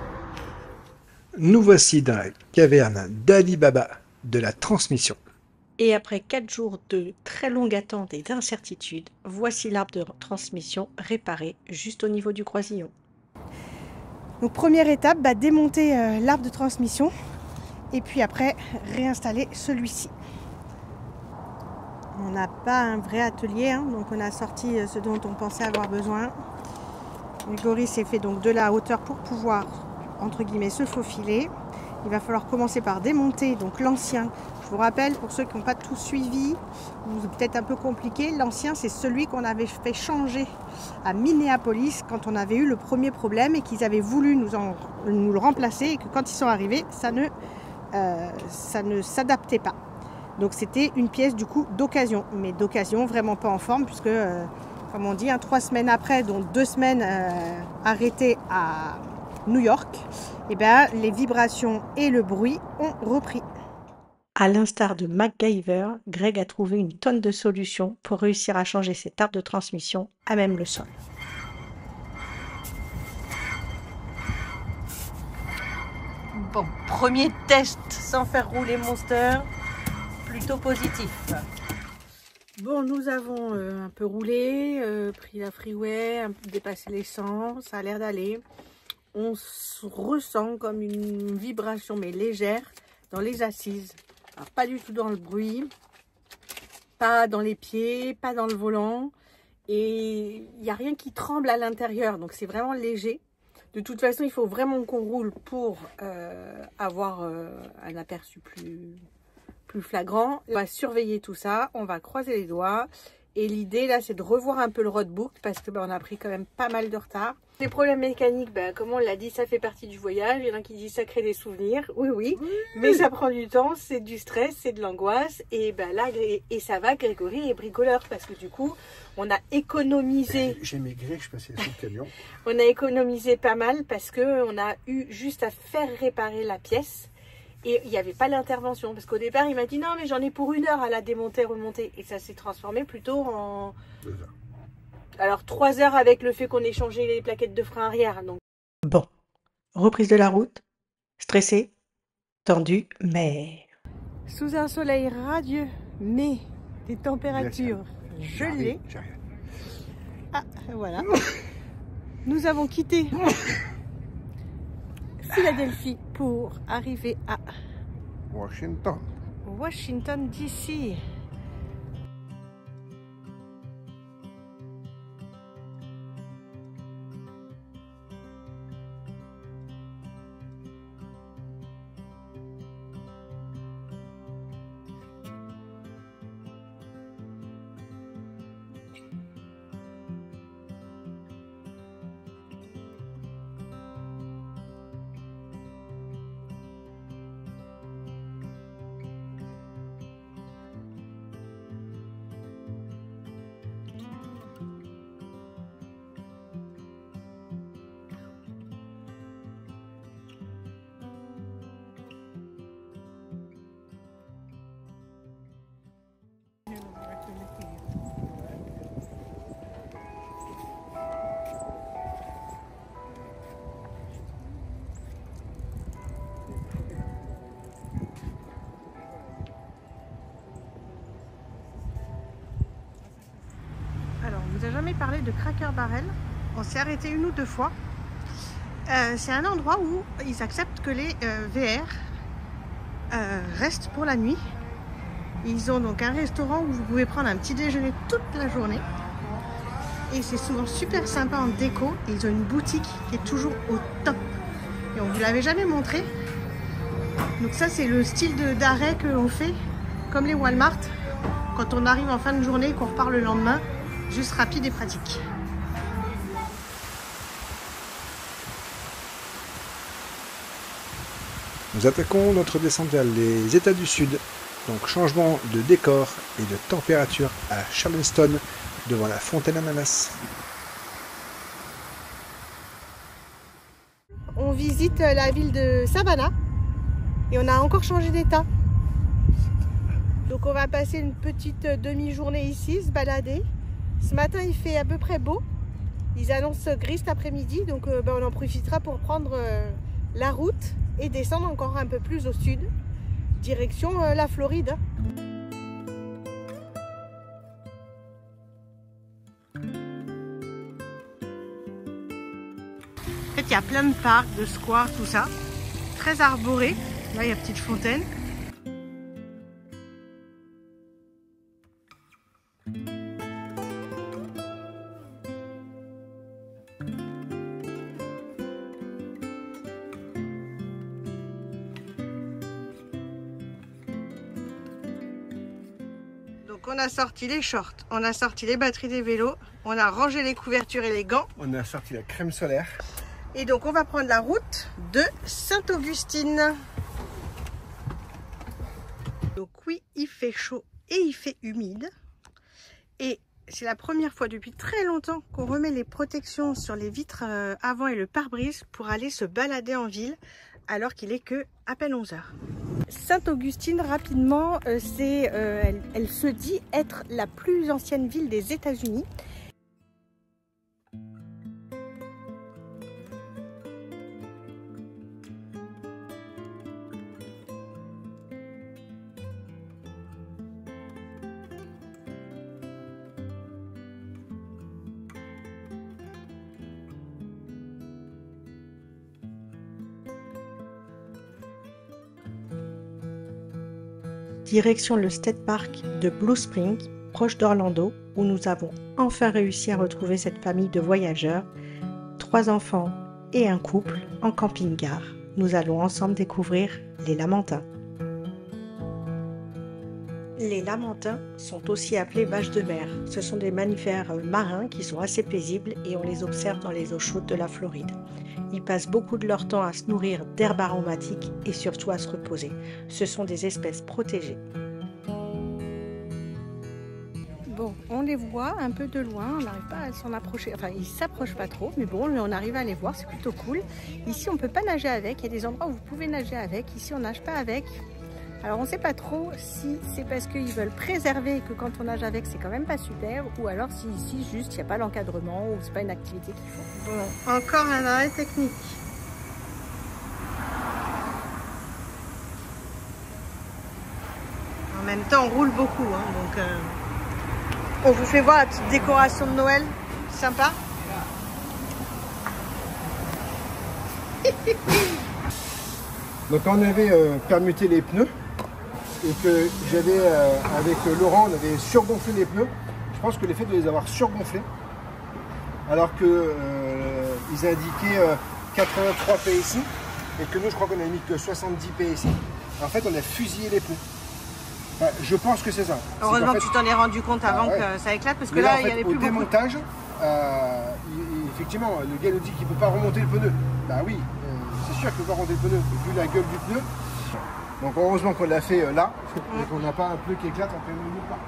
Nous voici dans la caverne d'Ali Baba de la transmission. Et après 4 jours de très longue attente et d'incertitude, voici l'arbre de transmission réparé juste au niveau du croisillon. Donc première étape, démonter l'arbre de transmission et puis après réinstaller celui-ci. On n'a pas un vrai atelier, donc on a sorti ce dont on pensait avoir besoin. Grégory s'est fait donc de la hauteur pour pouvoir, entre guillemets, se faufiler. Il va falloir commencer par démonter donc l'ancien. Je vous rappelle, pour ceux qui n'ont pas tout suivi, ou peut-être un peu compliqué, l'ancien c'est celui qu'on avait fait changer à Minneapolis quand on avait eu le premier problème et qu'ils avaient voulu nous le remplacer et que quand ils sont arrivés, ça ne s'adaptait pas. Donc c'était une pièce du coup d'occasion, mais d'occasion vraiment pas en forme puisque, comme on dit, 3 semaines après, dont 2 semaines arrêtées à New York, les vibrations et le bruit ont repris. À l'instar de MacGyver, Greg a trouvé une tonne de solutions pour réussir à changer cet arbre de transmission à même le sol. Bon, premier test sans faire rouler Monster, plutôt positif. Bon, nous avons un peu roulé, pris la freeway, un peu dépassé les 100, ça a l'air d'aller. On ressent comme une vibration, mais légère, dans les assises. Alors, pas du tout dans le bruit, pas dans les pieds, pas dans le volant. Et il n'y a rien qui tremble à l'intérieur, donc c'est vraiment léger. De toute façon, il faut vraiment qu'on roule pour avoir un aperçu plus flagrant. On va surveiller tout ça, on va croiser les doigts. Et l'idée là, c'est de revoir un peu le roadbook parce que on a pris quand même pas mal de retard. Les problèmes mécaniques, comme on l'a dit, ça fait partie du voyage. Il y en a qui disent ça crée des souvenirs. Oui, mais ça prend du temps, c'est du stress, c'est de l'angoisse. Et là, et ça va, Grégory est bricoleur parce que du coup, on a économisé. J'ai maigré, je suis passé sous le camion. On a économisé pas mal parce que on a eu juste à faire réparer la pièce. Et il n'y avait pas l'intervention, parce qu'au départ, il m'a dit non, mais j'en ai pour 1 heure à la démonter, remonter. Et ça s'est transformé plutôt en 2 heures. Alors 3 heures avec le fait qu'on ait changé les plaquettes de frein arrière. Donc. Bon, reprise de la route, stressé, tendu, mais... Sous un soleil radieux, mais des températures gelées. Ah, voilà. Nous avons quitté Philadelphie pour arriver à Washington DC. Alors, on vous a jamais parlé de Cracker Barrel. On s'est arrêté 1 ou 2 fois. C'est un endroit où ils acceptent que les VR restent pour la nuit. Ils ont donc un restaurant où vous pouvez prendre un petit déjeuner toute la journée. Et c'est souvent super sympa en déco. Ils ont une boutique qui est toujours au top. Et on ne vous l'avait jamais montré. Donc ça, c'est le style d'arrêt que l'on fait, comme les Walmart, quand on arrive en fin de journée et qu'on repart le lendemain, juste rapide et pratique. Nous attaquons notre descente vers les États du Sud. Donc changement de décor et de température à Charleston devant la fontaine Ananas. On visite la ville de Savannah et on a encore changé d'état. Donc on va passer une petite demi-journée ici, se balader. Ce matin il fait à peu près beau. Ils annoncent gris cet après-midi, donc on en profitera pour prendre la route et descendre encore un peu plus au sud, direction la Floride. En fait, il y a plein de parcs, de squares, tout ça. Très arboré. Là, il y a une petite fontaine. Donc on a sorti les shorts, on a sorti les batteries des vélos, on a rangé les couvertures et les gants. On a sorti la crème solaire. Et donc on va prendre la route de Sainte-Augustine. Donc oui, il fait chaud et il fait humide. Et c'est la première fois depuis très longtemps qu'on remet les protections sur les vitres avant et le pare-brise pour aller se balader en ville alors qu'il est que à peine 11 h. Sainte-Augustine, rapidement, elle se dit être la plus ancienne ville des États-Unis. Direction le State Park de Blue Spring, proche d'Orlando, où nous avons enfin réussi à retrouver cette famille de voyageurs, 3 enfants et un couple en camping-car. Nous allons ensemble découvrir les Lamantins. Les Lamantins sont aussi appelés vaches de mer. Ce sont des mammifères marins qui sont assez paisibles et on les observe dans les eaux chaudes de la Floride. Ils passent beaucoup de leur temps à se nourrir d'herbes aromatiques et surtout à se reposer. Ce sont des espèces protégées. Bon, on les voit un peu de loin, on n'arrive pas à s'en approcher. Enfin, ils ne s'approchent pas trop, mais bon, on arrive à les voir, c'est plutôt cool. Ici, on ne peut pas nager avec. Il y a des endroits où vous pouvez nager avec. Ici, on ne nage pas avec. Alors on ne sait pas trop si c'est parce qu'ils veulent préserver et que quand on nage avec c'est quand même pas super, ou alors si ici juste il n'y a pas l'encadrement ou c'est pas une activité qu'ils font. Bon, encore un arrêt technique. En même temps on roule beaucoup, hein, donc on vous fait voir la petite décoration de Noël, sympa. Donc quand on avait permuté les pneus, et que j'avais, avec Laurent, on avait surgonflé les pneus. Je pense que le fait de les avoir surgonflés, alors que ils indiquaient 83 PSI, et que nous, je crois qu'on a mis que 70 PSI. En fait, on a fusillé les pneus. Enfin, je pense que c'est ça. Heureusement que tu t'en es rendu compte avant que ça éclate, parce que là, il n'y avait plus beaucoup. Au démontage, effectivement, le gars nous dit qu'il ne peut pas remonter le pneu. Bah oui, c'est sûr qu'il ne peut pas remonter le pneu, vu la gueule du pneu. Donc heureusement qu'on l'a fait là, et qu'on n'a pas un pneu qui éclate en plein milieu de part.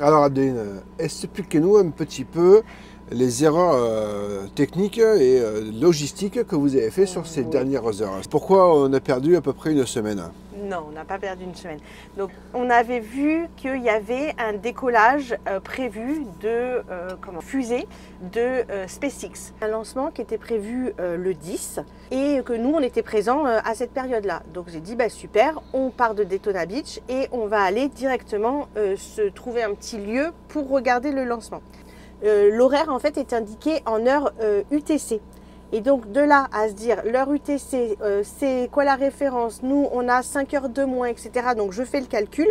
Alors Adeline, expliquez-nous un petit peu les erreurs techniques et logistiques que vous avez fait sur ces dernières heures. Pourquoi on a perdu à peu près 1 semaine? Non, on n'a pas perdu 1 semaine. Donc, on avait vu qu'il y avait un décollage prévu de fusée de SpaceX. Un lancement qui était prévu le 10 et que nous, on était présents à cette période-là. Donc, j'ai dit, bah, super, on part de Daytona Beach et on va aller directement se trouver un petit lieu pour regarder le lancement. l'horaire en fait est indiqué en heure UTC. Et donc de là à se dire l'heure UTC, c'est quoi la référence? Nous on a 5 heures de moins, etc. Donc je fais le calcul.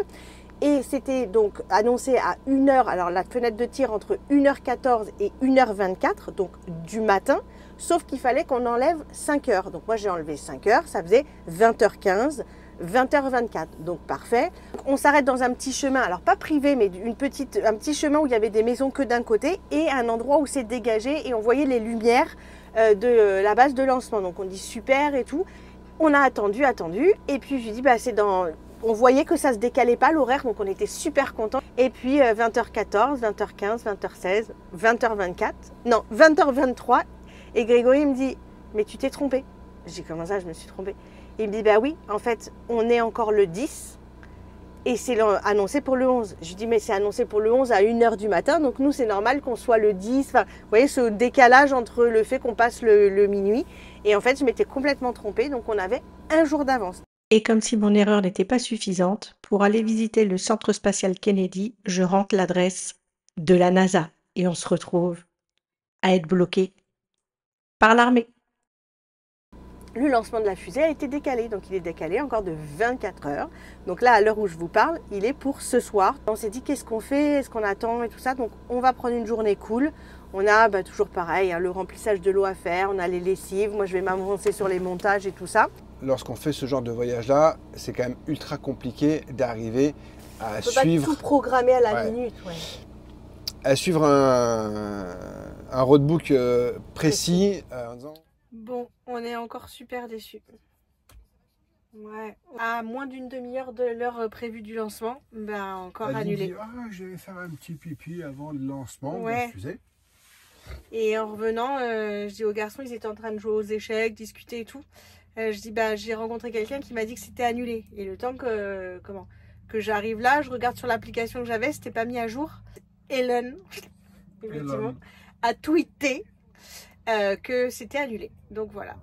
Et c'était donc annoncé à 1h, alors la fenêtre de tir entre 1h14 et 1h24, donc du matin, sauf qu'il fallait qu'on enlève 5 heures. Donc moi j'ai enlevé 5 heures, ça faisait 20h15, 20h24, donc parfait. On s'arrête dans un petit chemin, alors pas privé, mais un petit chemin où il y avait des maisons que d'un côté et un endroit où c'est dégagé et on voyait les lumières de la base de lancement. Donc on dit super et tout. On a attendu, et puis je lui dis bah c'est dans... On voyait que ça se décalait pas l'horaire, donc on était super contents. Et puis 20h14, 20h15, 20h16, 20h24, non 20h23. Et Grégory me dit, mais tu t'es trompé. Je dis comment ça, je me suis trompée. Il me dit bah oui, en fait on est encore le 10 et c'est annoncé pour le 11. Je lui dis mais c'est annoncé pour le 11 à 1h du matin, donc nous c'est normal qu'on soit le 10. Enfin, vous voyez ce décalage entre le fait qu'on passe le minuit. Et en fait je m'étais complètement trompée, donc on avait un jour d'avance. Et comme si mon erreur n'était pas suffisante, pour aller visiter le centre spatial Kennedy, je rentre l'adresse de la NASA et on se retrouve à être bloqué par l'armée. Le lancement de la fusée a été décalé, donc il est décalé encore de 24 heures. Donc là, à l'heure où je vous parle, il est pour ce soir. On s'est dit qu'est-ce qu'on fait, est-ce qu'on attend et tout ça. Donc on va prendre une journée cool. On a toujours pareil, hein, le remplissage de l'eau à faire, on a les lessives. Moi, je vais m'avancer sur les montages et tout ça. Lorsqu'on fait ce genre de voyage-là, c'est quand même ultra compliqué d'arriver à suivre... On peut pas tout programmer à la minute. Ouais. À suivre un roadbook précis en disant... Bon, on est encore super déçus. Ouais. À moins d'une demi-heure de l'heure prévue du lancement, ben encore annulé. Dit, je vais faire un petit pipi avant le lancement de la fusée. Et en revenant, je dis aux garçons, ils étaient en train de jouer aux échecs, discuter et tout. Je dis, bah, j'ai rencontré quelqu'un qui m'a dit que c'était annulé. Et le temps que j'arrive là, je regarde sur l'application que j'avais, c'était pas mis à jour. Elon, effectivement, a tweeté que c'était annulé. Donc voilà,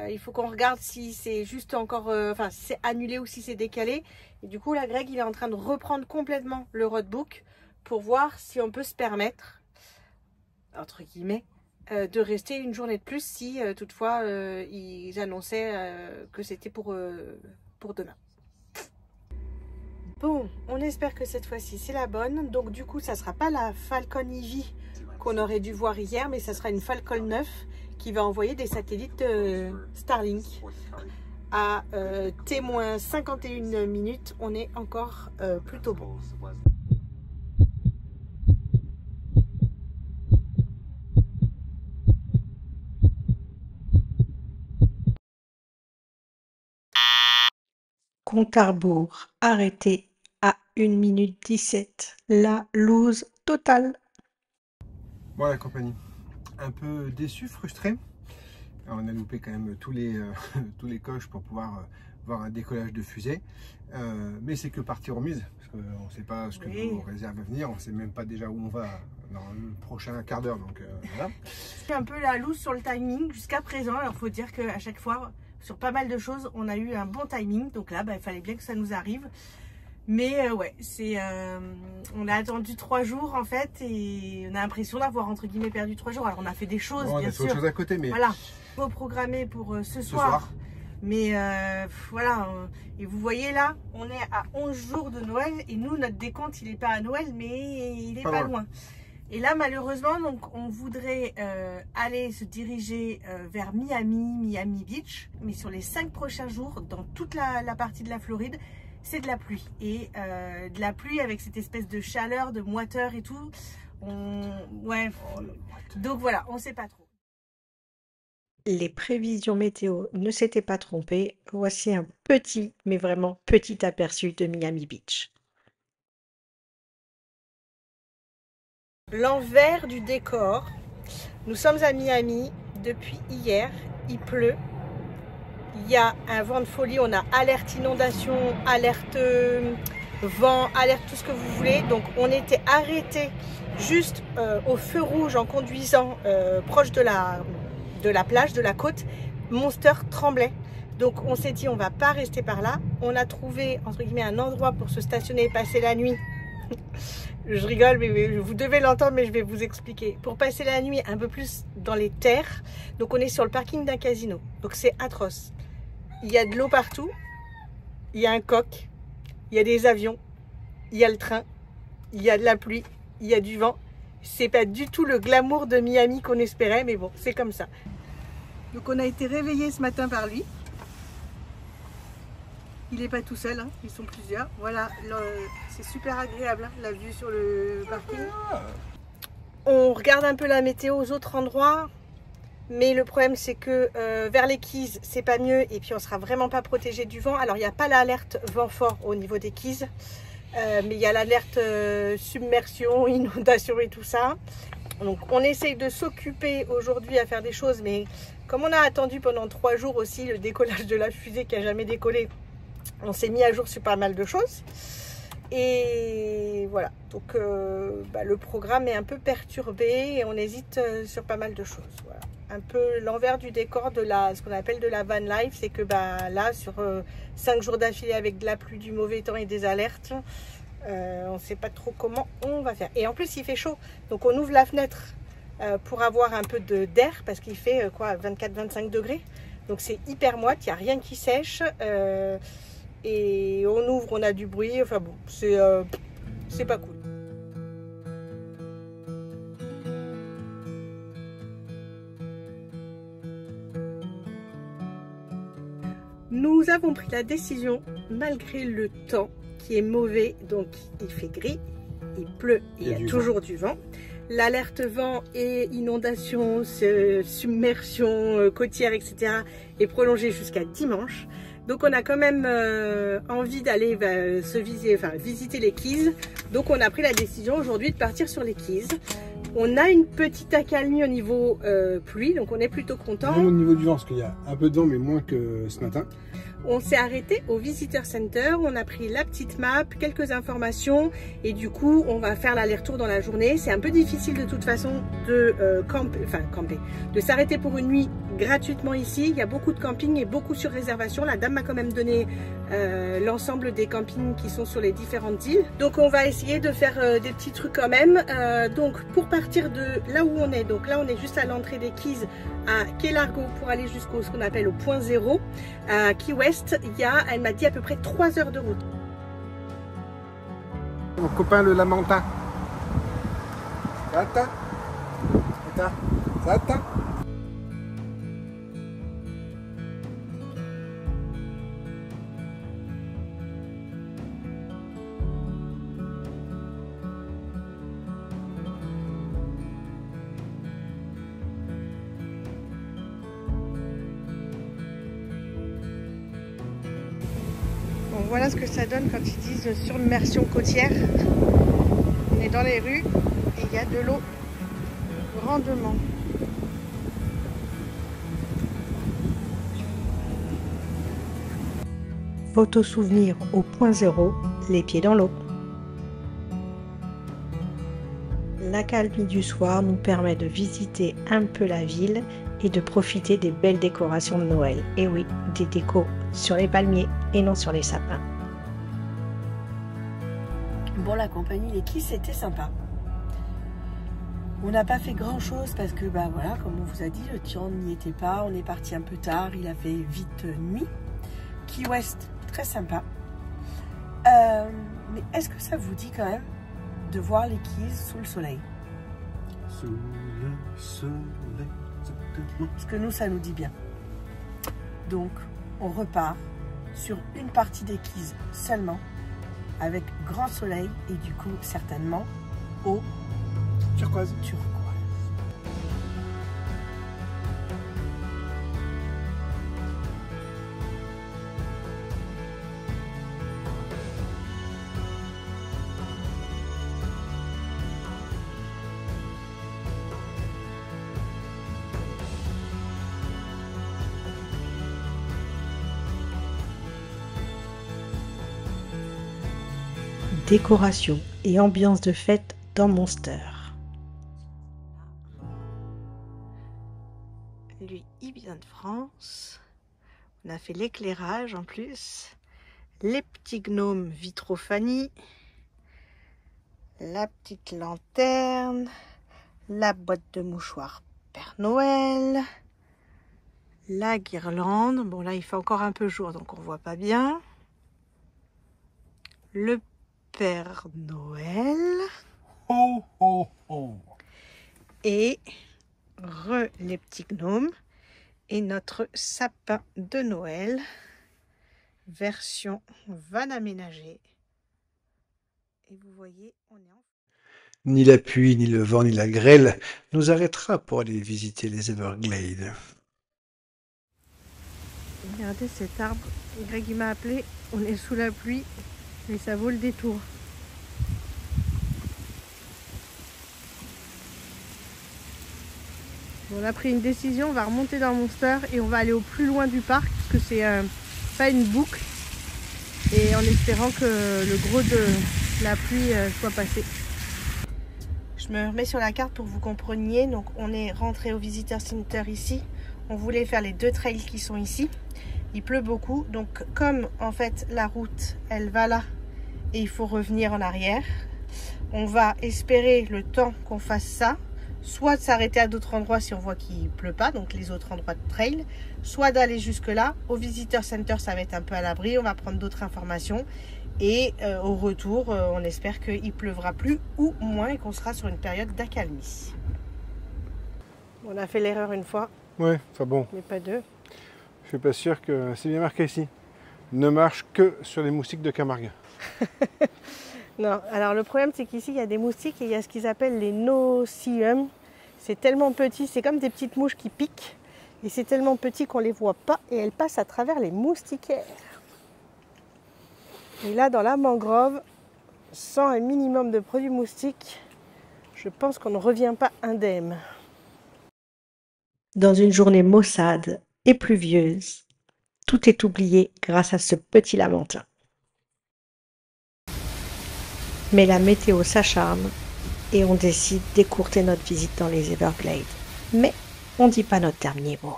il faut qu'on regarde si c'est juste encore, enfin si c'est annulé ou si c'est décalé. Et du coup là, Greg, il est en train de reprendre complètement le roadbook pour voir si on peut se permettre, entre guillemets, de rester une journée de plus si toutefois ils annonçaient que c'était pour demain. Bon, on espère que cette fois-ci c'est la bonne. Donc du coup, ça sera pas la Falcon Heavy qu'on aurait dû voir hier, mais ça sera une Falcon 9 qui va envoyer des satellites Starlink. À T-51 minutes, on est encore plutôt bon. Compte à rebours arrêté à 1 minute 17. La loose totale. Bon, la compagnie, un peu déçu, frustré. Alors, on a loupé quand même tous les coches pour pouvoir voir un décollage de fusée. Mais c'est que partie remise, parce qu'on ne sait pas ce que nous réserve à venir. On ne sait même pas déjà où on va dans le prochain quart d'heure. Donc voilà. C'est un peu la loose sur le timing jusqu'à présent. Alors, il faut dire qu'à chaque fois, sur pas mal de choses, on a eu un bon timing. Donc là, bah, il fallait bien que ça nous arrive. Mais ouais, on a attendu 3 jours en fait et on a l'impression d'avoir entre guillemets perdu 3 jours. Alors on a fait des choses, bien sûr. On a fait autre chose à côté, mais voilà, programmé pour ce soir. Mais voilà, et vous voyez là, on est à 11 jours de Noël et nous, notre décompte, il n'est pas à Noël, mais il est pas loin. Et là, malheureusement, donc, on voudrait aller se diriger vers Miami Beach, mais sur les 5 prochains jours, dans toute la partie de la Floride, c'est de la pluie. Et de la pluie avec cette espèce de chaleur, de moiteur et tout. Ouais. Donc voilà, on ne sait pas trop. Les prévisions météo ne s'étaient pas trompées. Voici un petit, mais vraiment petit aperçu de Miami Beach. L'envers du décor. Nous sommes à Miami depuis hier. Il pleut. Il y a un vent de folie. On a alerte inondation, alerte vent, alerte tout ce que vous voulez. Donc on était arrêté juste au feu rouge en conduisant proche de la plage, de la côte. Monster tremblait. Donc on s'est dit on va pas rester par là. On a trouvé entre guillemets un endroit pour se stationner et passer la nuit Je rigole, mais vous devez l'entendre, mais je vais vous expliquer. Pour passer la nuit un peu plus dans les terres, donc on est sur le parking d'un casino. Donc c'est atroce. Il y a de l'eau partout, il y a un coq, il y a des avions, il y a le train, il y a de la pluie, il y a du vent. C'est pas du tout le glamour de Miami qu'on espérait, mais bon, c'est comme ça. Donc on a été réveillé ce matin par lui. Il n'est pas tout seul, hein, ils sont plusieurs. Voilà, c'est super agréable, hein, la vue sur le parking. On regarde un peu la météo aux autres endroits, mais le problème c'est que vers les Keys, c'est pas mieux et puis on sera vraiment pas protégé du vent. Alors il n'y a pas l'alerte vent fort au niveau des Keys, mais il y a l'alerte submersion, inondation et tout ça. Donc on essaye de s'occuper aujourd'hui à faire des choses, mais comme on a attendu pendant 3 jours aussi le décollage de la fusée qui a jamais décollé, on s'est mis à jour sur pas mal de choses. Et voilà, donc le programme est un peu perturbé et on hésite sur pas mal de choses. Voilà. Un peu l'envers du décor de ce qu'on appelle de la van life, c'est que là, sur 5 jours d'affilée avec de la pluie, du mauvais temps et des alertes, on ne sait pas trop comment on va faire. Et en plus, il fait chaud, donc on ouvre la fenêtre pour avoir un peu d'air parce qu'il fait 24-25 degrés. Donc c'est hyper moite, il n'y a rien qui sèche. Et on ouvre, on a du bruit, enfin bon, c'est pas cool. Nous avons pris la décision, malgré le temps qui est mauvais, donc il fait gris, il pleut, il y a toujours du vent. L'alerte vent et inondation, submersion côtière, etc. est prolongée jusqu'à dimanche. Donc on a quand même envie d'aller visiter les Keys. Donc on a pris la décision aujourd'hui de partir sur les Keys. On a une petite accalmie au niveau pluie, donc on est plutôt content. Au niveau du vent, parce qu'il y a un peu de vent, mais moins que ce matin. On s'est arrêté au Visitor Center, on a pris la petite map, quelques informations et du coup on va faire l'aller-retour dans la journée. C'est un peu difficile de toute façon de camper, de s'arrêter pour une nuit gratuitement ici. Il y a beaucoup de campings et beaucoup sur réservation. La dame m'a quand même donné l'ensemble des campings qui sont sur les différentes îles. Donc on va essayer de faire des petits trucs quand même. Donc pour partir de là où on est, donc là on est juste à l'entrée des Keys à Key Largo pour aller jusqu'au ce qu'on appelle au point 0. À Key West, elle m'a dit à peu près 3 heures de route. Mon copain le lamentin. Ça t'as. Bon, voilà ce que ça donne quand ils disent submersion côtière. On est dans les rues et il y a de l'eau grandement. Photo souvenir au point 0, les pieds dans l'eau. L'accalmie du soir nous permet de visiter un peu la ville et de profiter des belles décorations de Noël. Et oui, des décos sur les palmiers et non sur les sapins. Bon, la compagnie les Keys, c'était sympa. On n'a pas fait grand chose parce que voilà, comme on vous a dit, le Tian n'y était pas. On est parti un peu tard, il a fait vite nuit. Key West, très sympa. Mais est-ce que ça vous dit quand même de voir les Keys sous le soleil? Sous le soleil. Parce que nous, ça nous dit bien. Donc, on repart sur une partie des Keys seulement, avec grand soleil et du coup, certainement, eau Turquoise. Décoration et ambiance de fête dans Monster. Lui, il vient de France. On a fait l'éclairage en plus. Les petits gnomes Vitrophanie. la petite lanterne, la boîte de mouchoirs Père Noël, la guirlande. Bon là il fait encore un peu jour donc on voit pas bien. Le Père Noël. Ho, ho, ho. Et les petits gnomes. Et notre sapin de Noël. Version van aménagée. Et vous voyez, on est en... Ni la pluie, ni le vent, ni la grêle nous arrêtera pour aller visiter les Everglades. Regardez cet arbre. Greg il m'a appelé. On est sous la pluie. Mais ça vaut le détour. On a pris une décision. On va remonter dans Monster. Et on va aller au plus loin du parc. Parce que c'est pas une boucle. Et en espérant que le gros de la pluie soit passé. Je me remets sur la carte pour que vous compreniez. Donc on est rentré au Visitor Center ici. On voulait faire les 2 trails qui sont ici. Il pleut beaucoup. Donc comme en fait la route elle va là et il faut revenir en arrière. On va espérer le temps qu'on fasse ça. Soit de s'arrêter à d'autres endroits si on voit qu'il pleut pas, donc les autres endroits de trail, soit d'aller jusque là. Au Visitor Center, ça va être un peu à l'abri, on va prendre d'autres informations. Et au retour, on espère qu'il pleuvra plus ou moins et qu'on sera sur une période d'accalmie. On a fait l'erreur une fois, Ouais, enfin bon, mais pas deux. je suis pas sûr que c'est bien marqué ici. Ne marche que sur les moustiques de Camargue. Non, alors le problème c'est qu'ici il y a des moustiques et il y a ce qu'ils appellent les no-see-um. C'est tellement petit, c'est comme des petites mouches qui piquent. Et c'est tellement petit qu'on ne les voit pas et elles passent à travers les moustiquaires. Et là dans la mangrove, sans un minimum de produits moustiques, je pense qu'on ne revient pas indemne. Dans une journée maussade et pluvieuse, tout est oublié grâce à ce petit lamentin. Mais la météo s'acharne et on décide d'écourter notre visite dans les Everglades. Mais on ne dit pas notre dernier mot.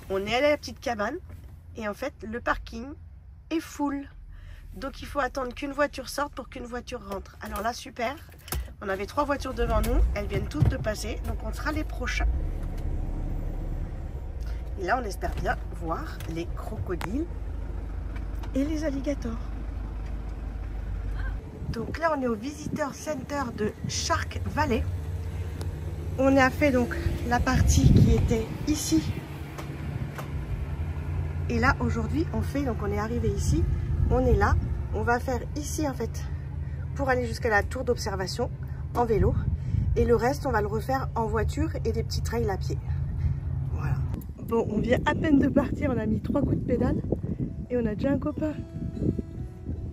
On est allé à la petite cabane et en fait le parking est full. Donc il faut attendre qu'une voiture sorte pour qu'une voiture rentre. Alors là super, on avait 3 voitures devant nous, elles viennent toutes de passer, donc on sera les prochains. Et là on espère bien voir les crocodiles et les alligators. Donc là on est au Visitor Center de Shark Valley. On a fait donc la partie qui était ici. Et là aujourd'hui on fait, donc on est arrivé ici, on est là, on va faire ici en fait pour aller jusqu'à la tour d'observation en vélo. Et le reste on va le refaire en voiture et des petits trails à pied. Voilà. Bon, on vient à peine de partir, on a mis 3 coups de pédale et on a déjà un copain.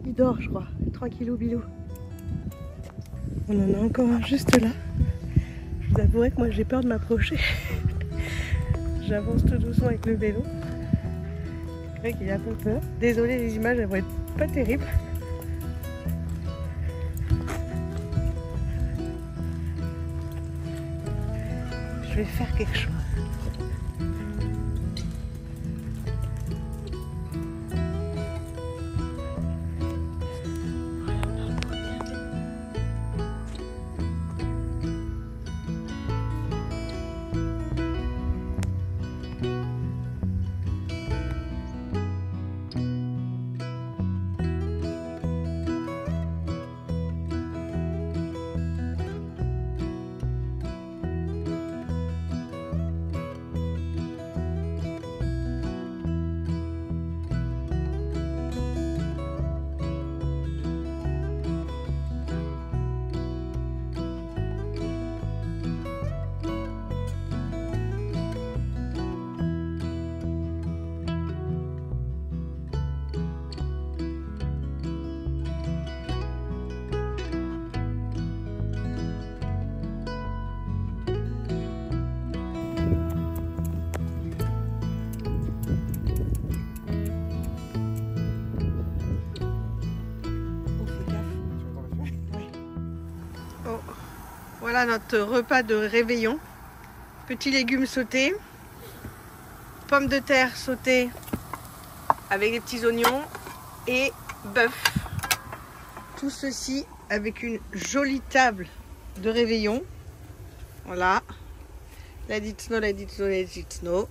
Il dort je crois, tranquillou bilou. On en a encore un juste là. Je vous avouerai que moi j'ai peur de m'approcher. J'avance tout doucement avec le vélo. Greg il a un peu peur. Désolé, les images elles vont être pas terribles. Je vais faire quelque chose. Voilà notre repas de réveillon. Petits légumes sautés, pommes de terre sautées avec des petits oignons et bœuf. Tout ceci avec une jolie table de réveillon. Voilà. Let it snow, let it snow, let it snow.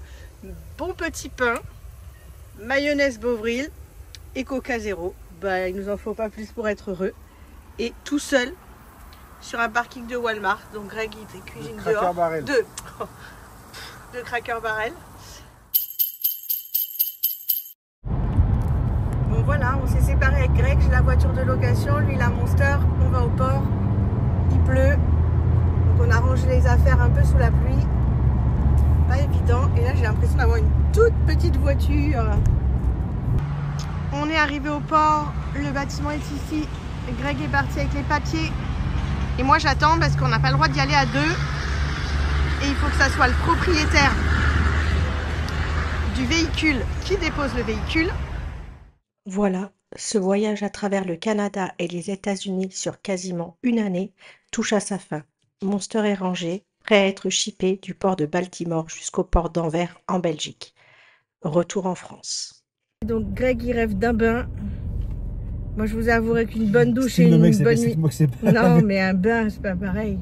Bon petit pain, mayonnaise Bovril et Coca Zéro. Bah, il nous en faut pas plus pour être heureux. Et tout seul sur un parking de Walmart. Donc Greg il cuisine dehors. De Cracker Barrel. Bon voilà, on s'est séparés avec Greg. J'ai la voiture de location, lui la Monster. On va au port. Il pleut. Donc on a rangé les affaires un peu sous la pluie. Pas évident. Et là j'ai l'impression d'avoir une toute petite voiture. On est arrivé au port. Le bâtiment est ici. Greg est parti avec les papiers. Et moi j'attends parce qu'on n'a pas le droit d'y aller à deux. Et il faut que ça soit le propriétaire du véhicule qui dépose le véhicule. Voilà, ce voyage à travers le Canada et les États-Unis sur quasiment une année touche à sa fin. Monster est rangé, prêt à être shippé du port de Baltimore jusqu'au port d'Anvers en Belgique. Retour en France. Donc Greg il rêve d'un bain. Moi je vous avouerai qu'une bonne douche et une bonne nuit. Non mais un bain c'est pas pareil.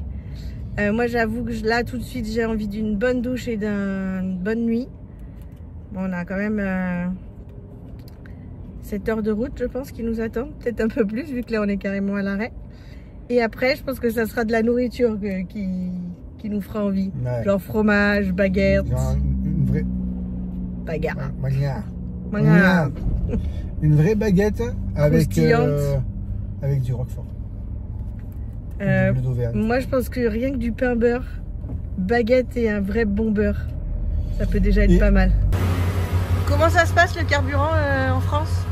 Moi j'avoue que là tout de suite j'ai envie d'une bonne douche et d'une bonne nuit. Bon, on a quand même 7 heures de route je pense qui nous attendent. Peut-être un peu plus vu que là on est carrément à l'arrêt. Et après je pense que ça sera de la nourriture qui nous fera envie. Ouais. Genre fromage, baguette. Genre une vraie... Bagarre. Bagarre. Une vraie baguette avec du roquefort. Moi je pense que rien que du pain beurre, baguette et un vrai bon beurre, ça peut déjà être pas mal. Comment ça se passe le carburant en France?